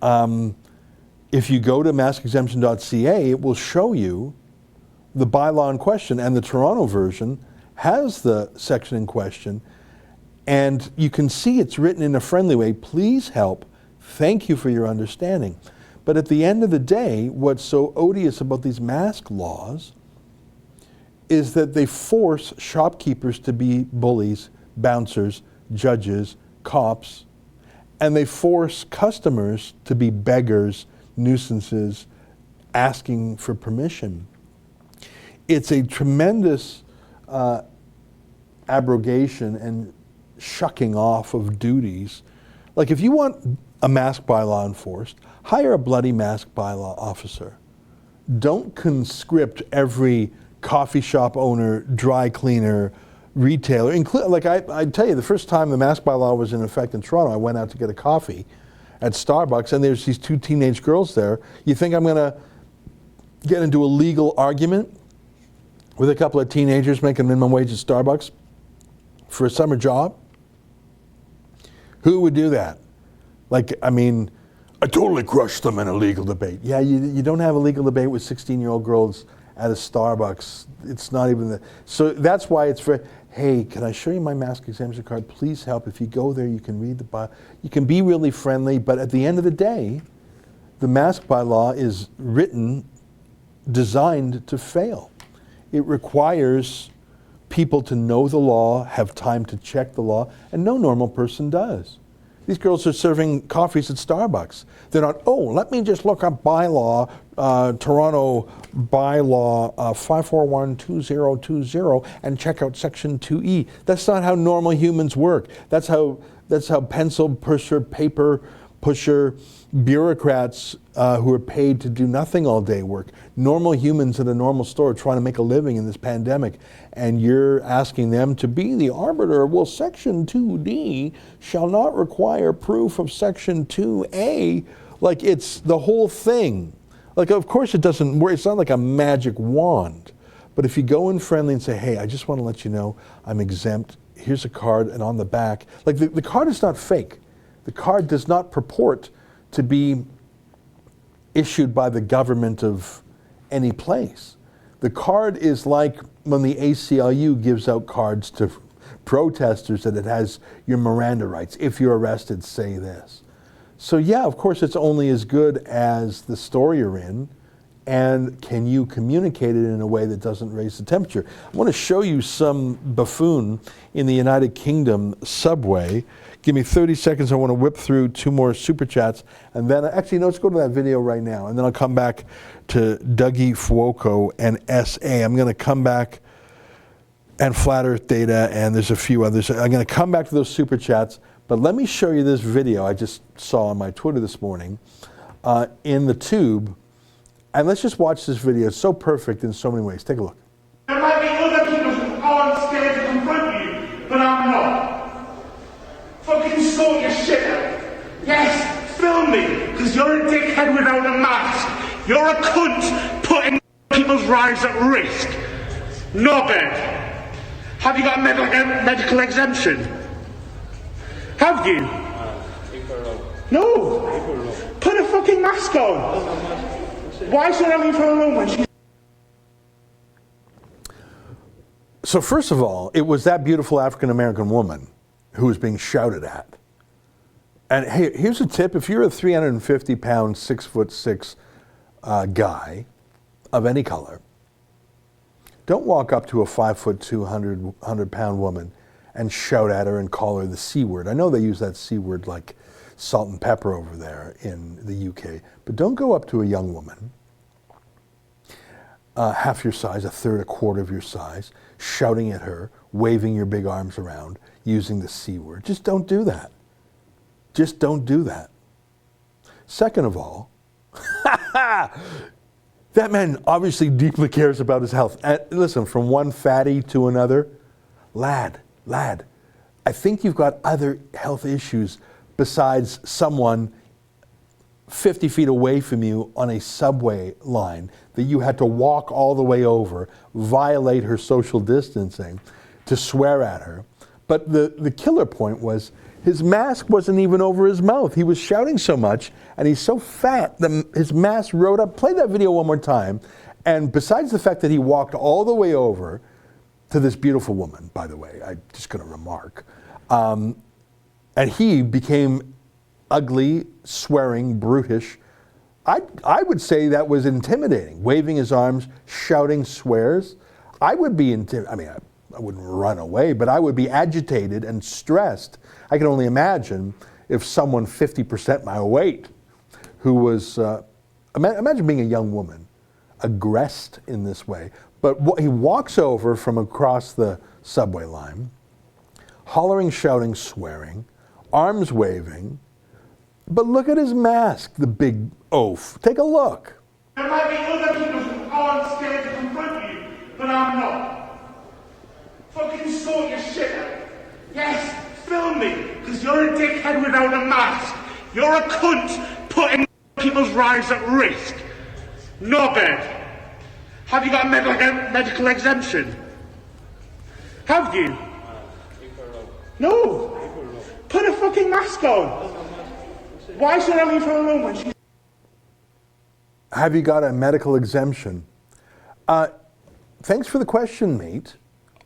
if you go to maskexemption.ca, it will show you the bylaw in question, and the Toronto version has the section in question, and you can see it's written in a friendly way. Please help. Thank you for your understanding. But at the end of the day, what's so odious about these mask laws is that they force shopkeepers to be bullies, bouncers, judges, cops, and they force customers to be beggars, nuisances, asking for permission. It's a tremendous abrogation and shucking off of duties. Like if you want a mask bylaw enforced, hire a bloody mask bylaw officer. Don't conscript every coffee shop owner, dry cleaner, retailer. Like I tell you, the first time the mask bylaw was in effect in Toronto, I went out to get a coffee at Starbucks, and there's these two teenage girls there. You think I'm going to get into a legal argument with a couple of teenagers making minimum wage at Starbucks for a summer job? Who would do that? Like, I mean, I totally crushed them in a legal debate. Yeah, you don't have a legal debate with 16-year-old girls at a Starbucks. It's not even the... So that's why it's very, hey, can I show you my mask exemption card? Please help. If you go there, you can read the bylaw. You can be really friendly, but at the end of the day, the mask bylaw is written, designed to fail. It requires people to know the law, have time to check the law, and no normal person does. These girls are serving coffees at Starbucks. They're not, oh, let me just look up bylaw, Toronto bylaw 5412020 and check out section 2E. That's not how normal humans work. That's how pencil pusher, paper pusher, bureaucrats who are paid to do nothing all day work. Normal humans at a normal store trying to make a living in this pandemic, and you're asking them to be the arbiter. Well, section 2D shall not require proof of section 2A. Like, it's the whole thing. Like, of course it doesn't work. It's not like a magic wand. But if you go in friendly and say, hey, I just want to let you know I'm exempt. Here's a card, and on the back, like the card is not fake. The card does not purport to be issued by the government of any place. The card is like when the ACLU gives out cards to protesters that it has your Miranda rights. If you're arrested, say this. So yeah, of course, it's only as good as the store you're in, and can you communicate it in a way that doesn't raise the temperature. I want to show you some buffoon in the United Kingdom subway. Give me 30 seconds. I want to whip through 2 more super chats, and then actually, no, let's go to that video right now, and then I'll come back to Dougie Fuoco and SA. I'm going to come back and Flat Earth Data, and there's a few others. I'm going to come back to those super chats, but let me show you this video I just saw on my Twitter this morning in the tube, and let's just watch this video. It's so perfect in so many ways. Take a look. There might be other people who aren't scared to confront you, but I'm not. Fucking sort your shit out. Yes, film me, because you're a dickhead without a mask. You're a cunt putting people's lives at risk. Knobhead. Have you got a medical exemption? Have you? No. Put a fucking mask on. Why should I leave her alone when she's... So first of all, it was that beautiful African-American woman who was being shouted at. And hey, here's a tip. If you're a 350-pound, 6'6" guy of any color, don't walk up to a 5'2", 100-pound woman and shout at her and call her the C word. I know they use that C word like salt and pepper over there in the UK, but don't go up to a young woman, half your size, a third, a quarter of your size, shouting at her, waving your big arms around, using the C word. Just don't do that. Just don't do that. Second of all, that man obviously deeply cares about his health. And listen, from one fatty to another, lad, I think you've got other health issues besides someone 50 feet away from you on a subway line that you had to walk all the way over, violate her social distancing, to swear at her. But the killer point was his mask wasn't even over his mouth. He was shouting so much, and he's so fat, his mask rode up. Play that video one more time. And besides the fact that he walked all the way over to this beautiful woman, by the way, I'm just going to remark, and he became ugly, swearing, brutish. I would say that was intimidating, waving his arms, shouting swears. I would be I mean, I wouldn't run away, but I would be agitated and stressed. I can only imagine if someone 50% my weight who was, imagine being a young woman, aggressed in this way. But he walks over from across the subway line, hollering, shouting, swearing, arms waving, But look at his mask, the big oaf. Take a look. There might be other people who aren't scared to confront you, but I'm not. Fucking sort your shit out. Yes, film me, because you're a dickhead without a mask. You're a cunt putting people's lives at risk. Norbert, have you got a medical exemption? Have you? No. Put a fucking mask on. Why should I leave her alone when she's... Have you got a medical exemption? Thanks for the question, mate.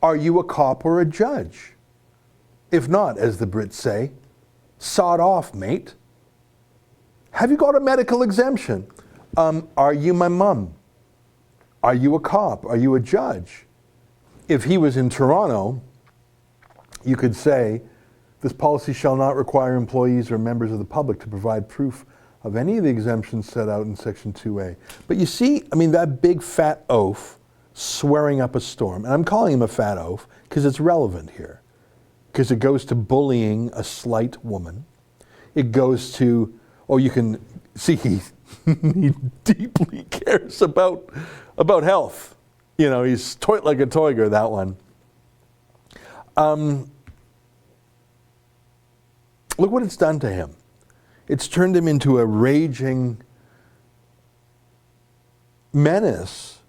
Are you a cop or a judge? If not, as the Brits say, sod off, mate. Have you got a medical exemption? Are you my mum? Are you a cop? Are you a judge? If he was in Toronto, you could say, this policy shall not require employees or members of the public to provide proof of any of the exemptions set out in Section 2A. But you see, I mean, that big fat oaf swearing up a storm, and I'm calling him a fat oaf because it's relevant here, because it goes to bullying a slight woman. It goes to, oh, you can see he deeply cares about health. You know, he's like a toiger, that one. Look what it's done to him. It's turned him into a raging menace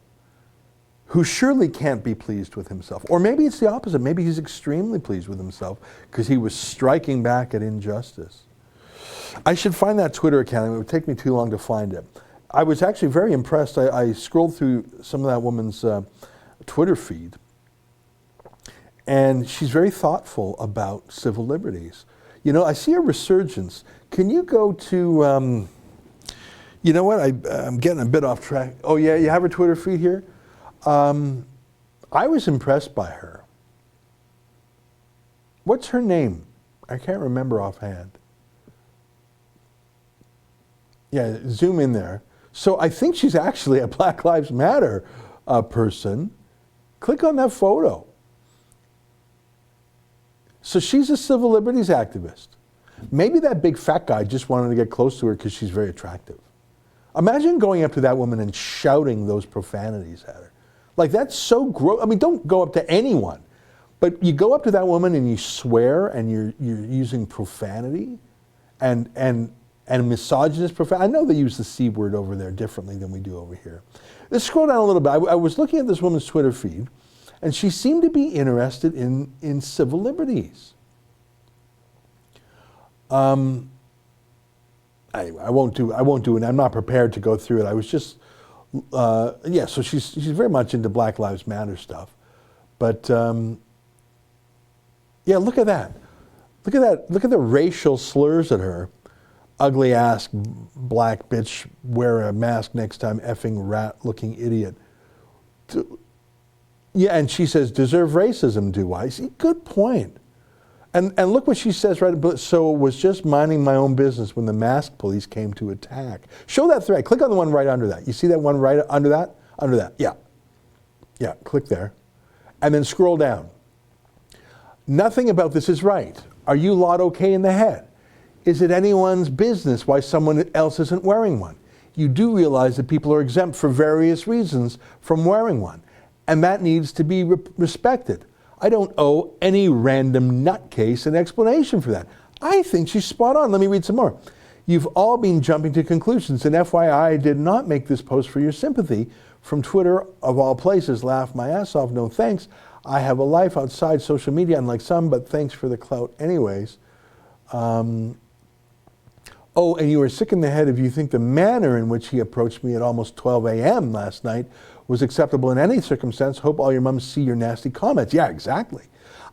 who surely can't be pleased with himself. Or maybe it's the opposite. Maybe he's extremely pleased with himself because he was striking back at injustice. I should find that Twitter account. It would take me too long to find it. I was actually very impressed. I scrolled through some of that woman's Twitter feed, and she's very thoughtful about civil liberties. You know, I see a resurgence. Can you go to, you know what, I'm getting a bit off track. Oh yeah, you have her Twitter feed here? I was impressed by her. What's her name? I can't remember offhand. Yeah, zoom in there. So I think she's actually a Black Lives Matter person. Click on that photo. So she's a civil liberties activist. Maybe that big fat guy just wanted to get close to her because she's very attractive. Imagine going up to that woman and shouting those profanities at her. Like, that's so gross. I mean, don't go up to anyone, but you go up to that woman and you swear and you're using profanity and misogynist profanity. I know they use the C word over there differently than we do over here. Let's scroll down a little bit. I was looking at this woman's Twitter feed, and she seemed to be interested in civil liberties. I won't do it. I'm not prepared to go through it. I was just, yeah. So she's very much into Black Lives Matter stuff, but yeah. Look at that. Look at that. Look at the racial slurs at her. Ugly ass black bitch. Wear a mask next time. Effing rat-looking idiot. Yeah, and she says, deserve racism, do I? See, good point. And look what she says, right? So was just minding my own business when the mask police came to attack. Show that thread. Click on the one right under that. You see that one right under that? Under that, yeah. Yeah, click there. And then scroll down. Nothing about this is right. Are you lot okay in the head? Is it anyone's business why someone else isn't wearing one? You do realize that people are exempt for various reasons from wearing one. And that needs to be respected. I don't owe any random nutcase an explanation for that. I think she's spot on. Let me read some more. You've all been jumping to conclusions, and FYI, I did not make this post for your sympathy. From Twitter, of all places, laugh my ass off, no thanks. I have a life outside social media, unlike some, but thanks for the clout anyways. Oh, and you were sick in the head if you think the manner in which he approached me at almost 12 a.m. last night was acceptable in any circumstance. Hope all your mums see your nasty comments. Yeah, exactly.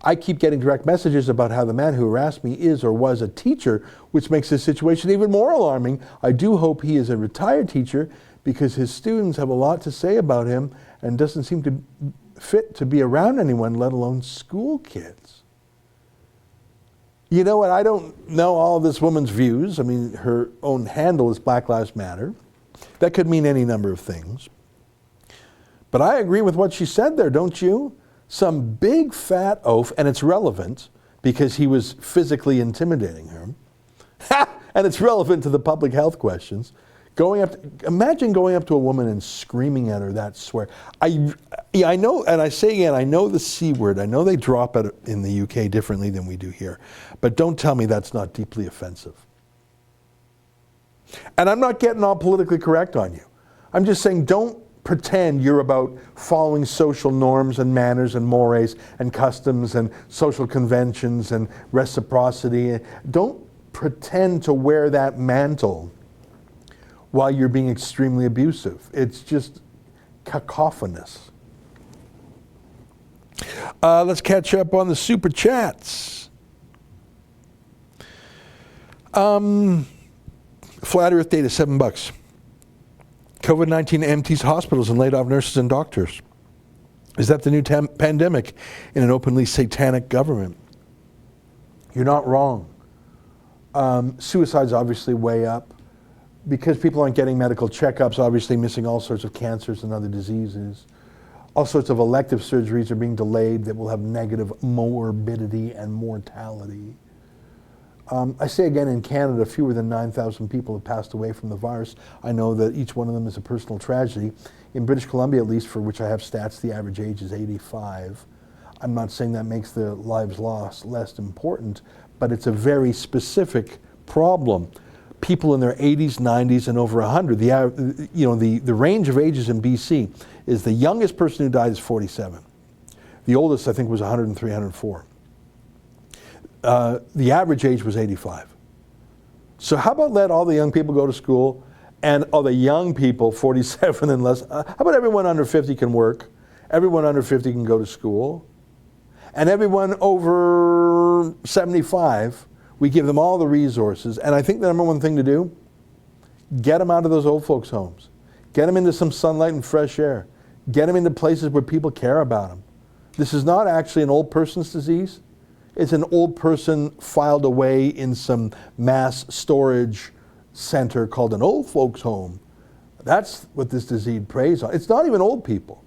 I keep getting direct messages about how the man who harassed me is or was a teacher, which makes this situation even more alarming. I do hope he is a retired teacher because his students have a lot to say about him and doesn't seem to fit to be around anyone, let alone school kids. You know what? I don't know all of this woman's views. I mean, her own handle is Black Lives Matter. That could mean any number of things. But I agree with what she said there, don't you? Some big fat oaf, and it's relevant because he was physically intimidating her. Ha! and it's relevant to the public health questions. Imagine going up to a woman and screaming at her that swear. I know, and I say again, I know the C word. I know they drop it in the UK differently than we do here. But don't tell me that's not deeply offensive. And I'm not getting all politically correct on you. I'm just saying don't pretend you're about following social norms and manners and mores and customs and social conventions and reciprocity. Don't pretend to wear that mantle while you're being extremely abusive. It's just cacophonous. Let's catch up on the super chats. Flat Earth Data, $7. COVID-19 empties hospitals and laid off nurses and doctors. Is that the new pandemic in an openly satanic government? You're not wrong. Suicide's obviously way up. Because people aren't getting medical checkups, obviously missing all sorts of cancers and other diseases. All sorts of elective surgeries are being delayed that will have negative morbidity and mortality. I say again, in Canada, fewer than 9,000 people have passed away from the virus. I know that each one of them is a personal tragedy. In British Columbia, at least, for which I have stats, the average age is 85. I'm not saying that makes the lives lost less important, but it's a very specific problem. People in their 80s, 90s, and over 100. The range of ages in BC is the youngest person who died is 47. The oldest, I think, was 103, 104. The average age was 85. So how about let all the young people go to school, and all the young people, 47 and less, how about everyone under 50 can work, everyone under 50 can go to school, and everyone over 75, we give them all the resources. And I think the number one thing to do, get them out of those old folks' homes. Get them into some sunlight and fresh air. Get them into places where people care about them. This is not actually an old person's disease. It's an old person filed away in some mass storage center called an old folks' home. That's what this disease preys on. It's not even old people.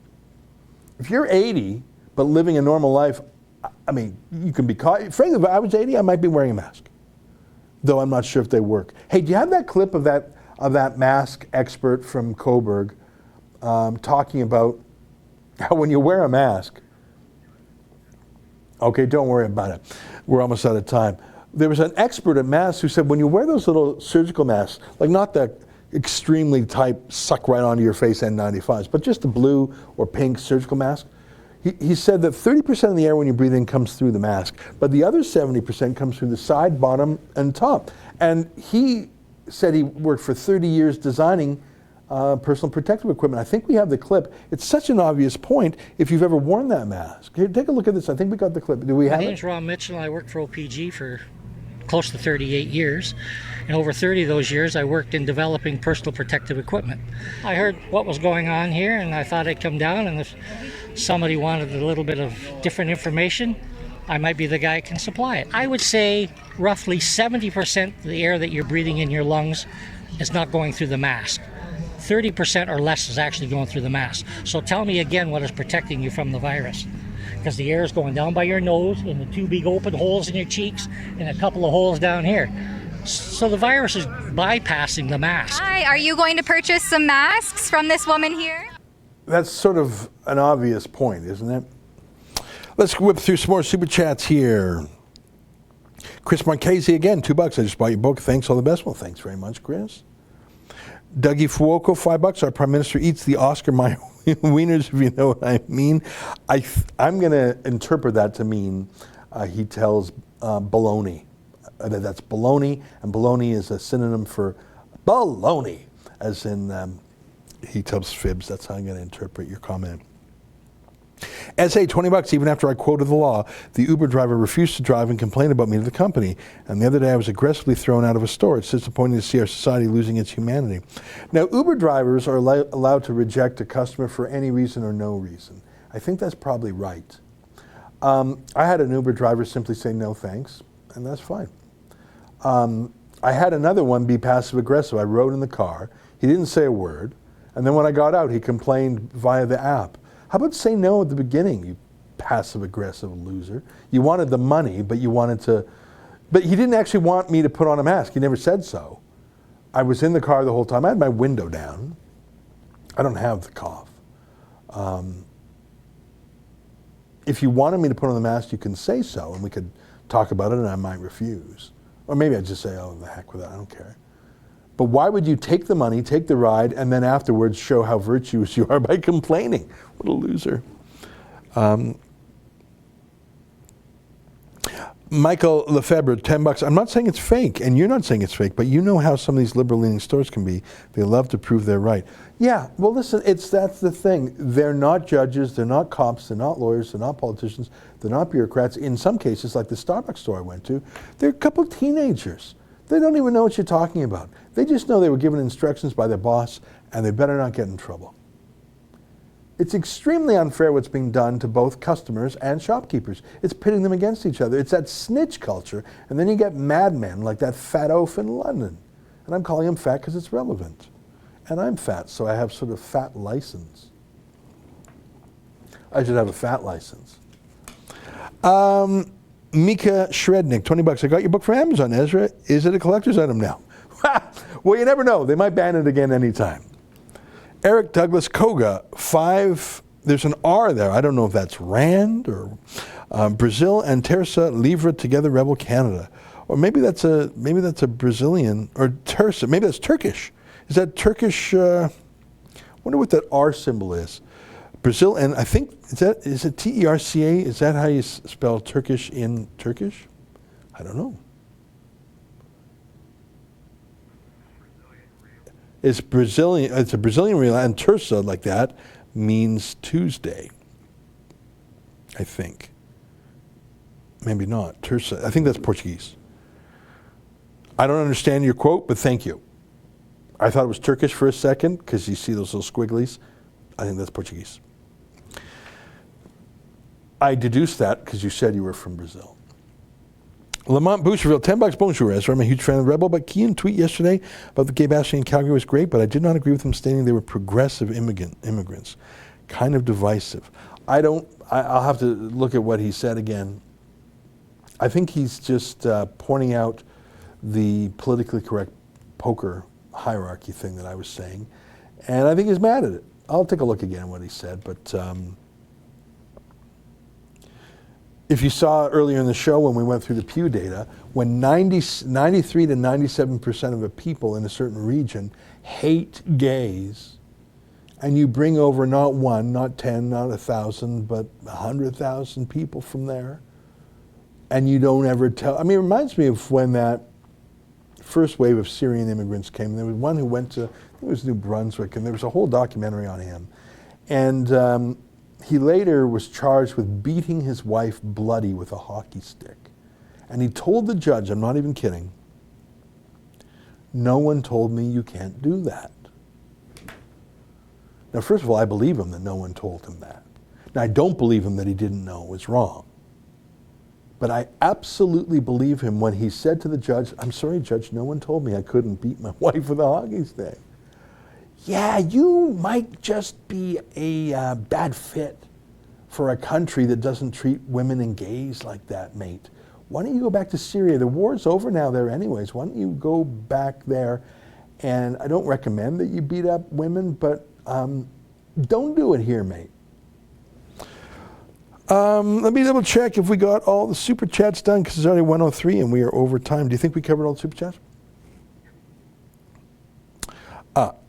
If you're 80 but living a normal life, I mean, you can be caught. Frankly, if I was 80, I might be wearing a mask, though I'm not sure if they work. Hey, do you have that clip of that mask expert from Coburg talking about how when you wear a mask? Okay, don't worry about it. We're almost out of time. There was an expert at masks who said when you wear those little surgical masks, like not the extremely tight, suck right onto your face N95s, but just the blue or pink surgical mask, he said that 30% of the air when you breathe in comes through the mask, but the other 70% comes through the side, bottom, and top. And he said he worked for 30 years designing personal protective equipment. I think we have the clip. It's such an obvious point if you've ever worn that mask. Here, take a look at this. I think we got the clip. Do we have it? My name's Ron Mitchell. I worked for OPG for close to 38 years. And over 30 of those years, I worked in developing personal protective equipment. I heard what was going on here, and I thought I'd come down, and if somebody wanted a little bit of different information, I might be the guy who can supply it. I would say roughly 70% of the air that you're breathing in your lungs is not going through the mask. 30% or less is actually going through the mask. So tell me again what is protecting you from the virus. Because the air is going down by your nose, in the two big open holes in your cheeks, and a couple of holes down here. So the virus is bypassing the mask. Hi, are you going to purchase some masks from this woman here? That's sort of an obvious point, isn't it? Let's whip through some more super chats here. Chris Marchese again, $2. I just bought your book. Thanks, all the best. Well, thanks very much, Chris. Dougie Fuoco, $5. Our Prime Minister eats the Oscar Mayer wieners, if you know what I mean. I'm going to interpret that to mean he tells baloney. That's baloney, and baloney is a synonym for baloney, as in he tells fibs. That's how I'm going to interpret your comment. SA, $20, even after I quoted the law. The Uber driver refused to drive and complained about me to the company. And the other day I was aggressively thrown out of a store. It's disappointing to see our society losing its humanity. Now, Uber drivers are allowed to reject a customer for any reason or no reason. I think that's probably right. I had an Uber driver simply say no thanks, and that's fine. I had another one be passive aggressive. I rode in the car. He didn't say a word. And then when I got out, he complained via the app. How about say no at the beginning, you passive-aggressive loser? You wanted the money, but you wanted to, But he didn't actually want me to put on a mask. He never said so. I was in the car the whole time. I had my window down. I don't have the cough. If you wanted me to put on the mask, you can say so, and we could talk about it, and I might refuse. Or maybe I'd just say, oh, the heck with it, I don't care. But why would you take the money, take the ride, and then afterwards show how virtuous you are by complaining? What a loser. Michael Lefebvre, $10. I'm not saying it's fake, and you're not saying it's fake, but you know how some of these liberal-leaning stores can be. They love to prove they're right. Yeah, well, listen, that's the thing. They're not judges, they're not cops, they're not lawyers, they're not politicians, they're not bureaucrats. In some cases, like the Starbucks store I went to, they're a couple of teenagers. They don't even know what you're talking about. They just know they were given instructions by their boss, and they better not get in trouble. It's extremely unfair what's being done to both customers and shopkeepers. It's pitting them against each other. It's that snitch culture, and then you get madmen like that fat oaf in London. And I'm calling him fat because it's relevant. And I'm fat, so I have sort of fat license. I should have a fat license. Mika Shrednick, $20. I got your book from Amazon, Ezra. Is it a collector's item now? Well, you never know. They might ban it again anytime. Eric Douglas Koga, 5. There's an R there. I don't know if that's Rand or Brazil and Terça Livre Together Rebel Canada, or maybe that's a Brazilian or Terça. Maybe that's Turkish. Is that Turkish? Wonder what that R symbol is. Brazil, and I think is it Terca? Is that how you spell Turkish in Turkish? I don't know. It's Brazilian. It's a Brazilian real, and Terça like that means Tuesday. I think. Maybe not. Terça. I think that's Portuguese. I don't understand your quote, but thank you. I thought it was Turkish for a second because you see those little squigglies. I think that's Portuguese. I deduced that because you said you were from Brazil. Lamont Boucherville, $10. Bonjour, Ezra. I'm a huge fan of the Rebel, but Kean tweet yesterday about the gay bashing in Calgary was great, but I did not agree with him stating they were progressive immigrants. Kind of divisive. I'll have to look at what he said again. I think he's just pointing out the politically correct poker hierarchy thing that I was saying, and I think he's mad at it. I'll take a look again at what he said, but if you saw earlier in the show when we went through the Pew data, when 93 to 97% of the people in a certain region hate gays, and you bring over not 1, not 10, not 1,000, but 100,000 people from there, and you don't ever tell. I mean, it reminds me of when that first wave of Syrian immigrants came. There was one who went to, I think it was New Brunswick, and there was a whole documentary on him. And he later was charged with beating his wife bloody with a hockey stick. And he told the judge, I'm not even kidding, no one told me you can't do that. Now, first of all, I believe him that no one told him that. Now, I don't believe him that he didn't know it was wrong. But I absolutely believe him when he said to the judge, I'm sorry, Judge, no one told me I couldn't beat my wife with a hockey stick. Yeah, you might just be a bad fit for a country that doesn't treat women and gays like that, mate. Why don't you go back to Syria? The war's over now there anyways. Why don't you go back there? And I don't recommend that you beat up women, but don't do it here, mate. Let me double check if we got all the super chats done because it's already 1:03 and we are over time. Do you think we covered all the super chats?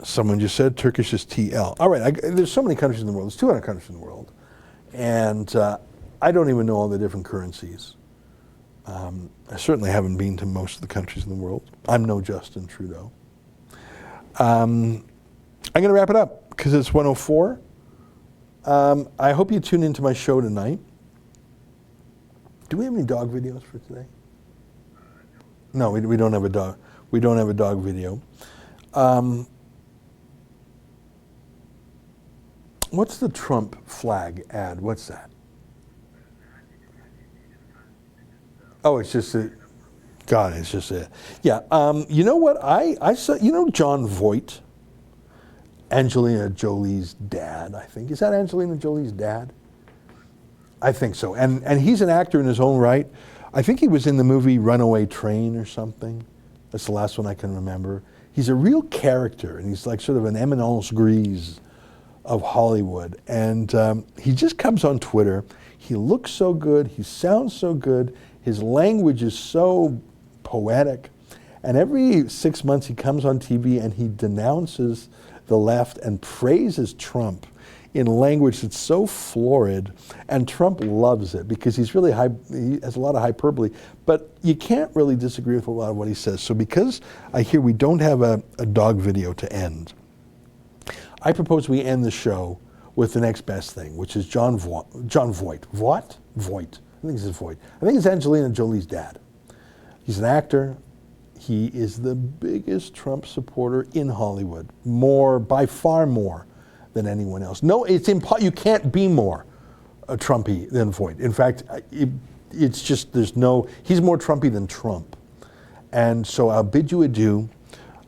Someone just said Turkish is TL. All right, there's so many countries in the world. There's 200 countries in the world. And I don't even know all the different currencies. I certainly haven't been to most of the countries in the world. I'm no Justin Trudeau. I'm going to wrap it up because it's 1:04. I hope you tune into my show tonight. Do we have any dog videos for today? No, we don't have a dog. We don't have a dog video. What's the Trump flag ad? What's that? Oh, it's just a. God, it's just a. Yeah. You know what? I saw. You know John Voight, Angelina Jolie's dad. I think is that Angelina Jolie's dad. I think so, and he's an actor in his own right. I think he was in the movie Runaway Train or something. That's the last one I can remember. He's a real character, and he's like sort of an eminence grise of Hollywood. And he just comes on Twitter. He looks so good. He sounds so good. His language is so poetic. And every 6 months he comes on TV and he denounces the left and praises Trump in language that's so florid, and Trump loves it because he has a lot of hyperbole, but you can't really disagree with a lot of what he says. So because I hear we don't have a dog video to end, I propose we end the show with the next best thing, which is John Voight. Voight? Voight. I think this is Voight. I think it's Angelina Jolie's dad. He's an actor. He is the biggest Trump supporter in Hollywood, by far more than anyone else. No, you can't be more Trumpy than Voight. In fact, it's just, he's more Trumpy than Trump. And so I'll bid you adieu.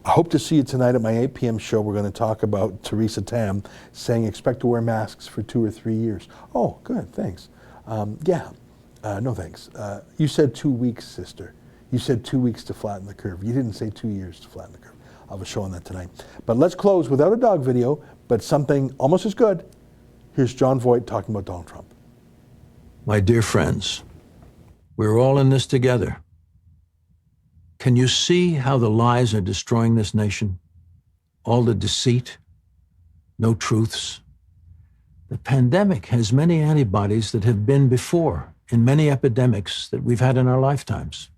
I hope to see you tonight at my 8 p.m. show. We're going to talk about Theresa Tam saying expect to wear masks for 2 or 3 years. Oh, good, thanks. No thanks. You said 2 weeks, sister. You said 2 weeks to flatten the curve. You didn't say 2 years to flatten the curve. I'll have a show on that tonight. But let's close without a dog video, but something almost as good. Here's John Voight talking about Donald Trump. My dear friends, we're all in this together. Can you see how the lies are destroying this nation? All the deceit, no truths. The pandemic has many antibodies that have been before in many epidemics that we've had in our lifetimes.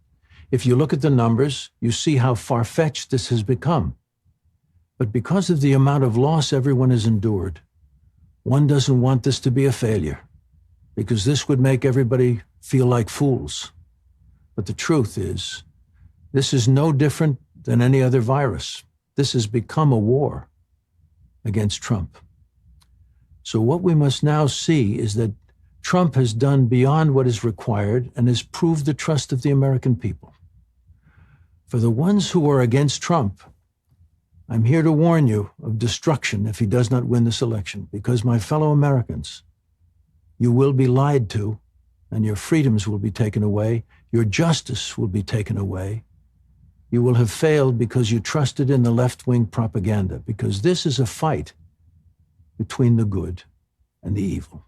If you look at the numbers, you see how far-fetched this has become. But because of the amount of loss everyone has endured, one doesn't want this to be a failure, because this would make everybody feel like fools. But the truth is, this is no different than any other virus. This has become a war against Trump. So what we must now see is that Trump has done beyond what is required and has proved the trust of the American people. For the ones who are against Trump, I'm here to warn you of destruction if he does not win this election, because my fellow Americans, you will be lied to, and your freedoms will be taken away, your justice will be taken away. You will have failed because you trusted in the left-wing propaganda, because this is a fight between the good and the evil.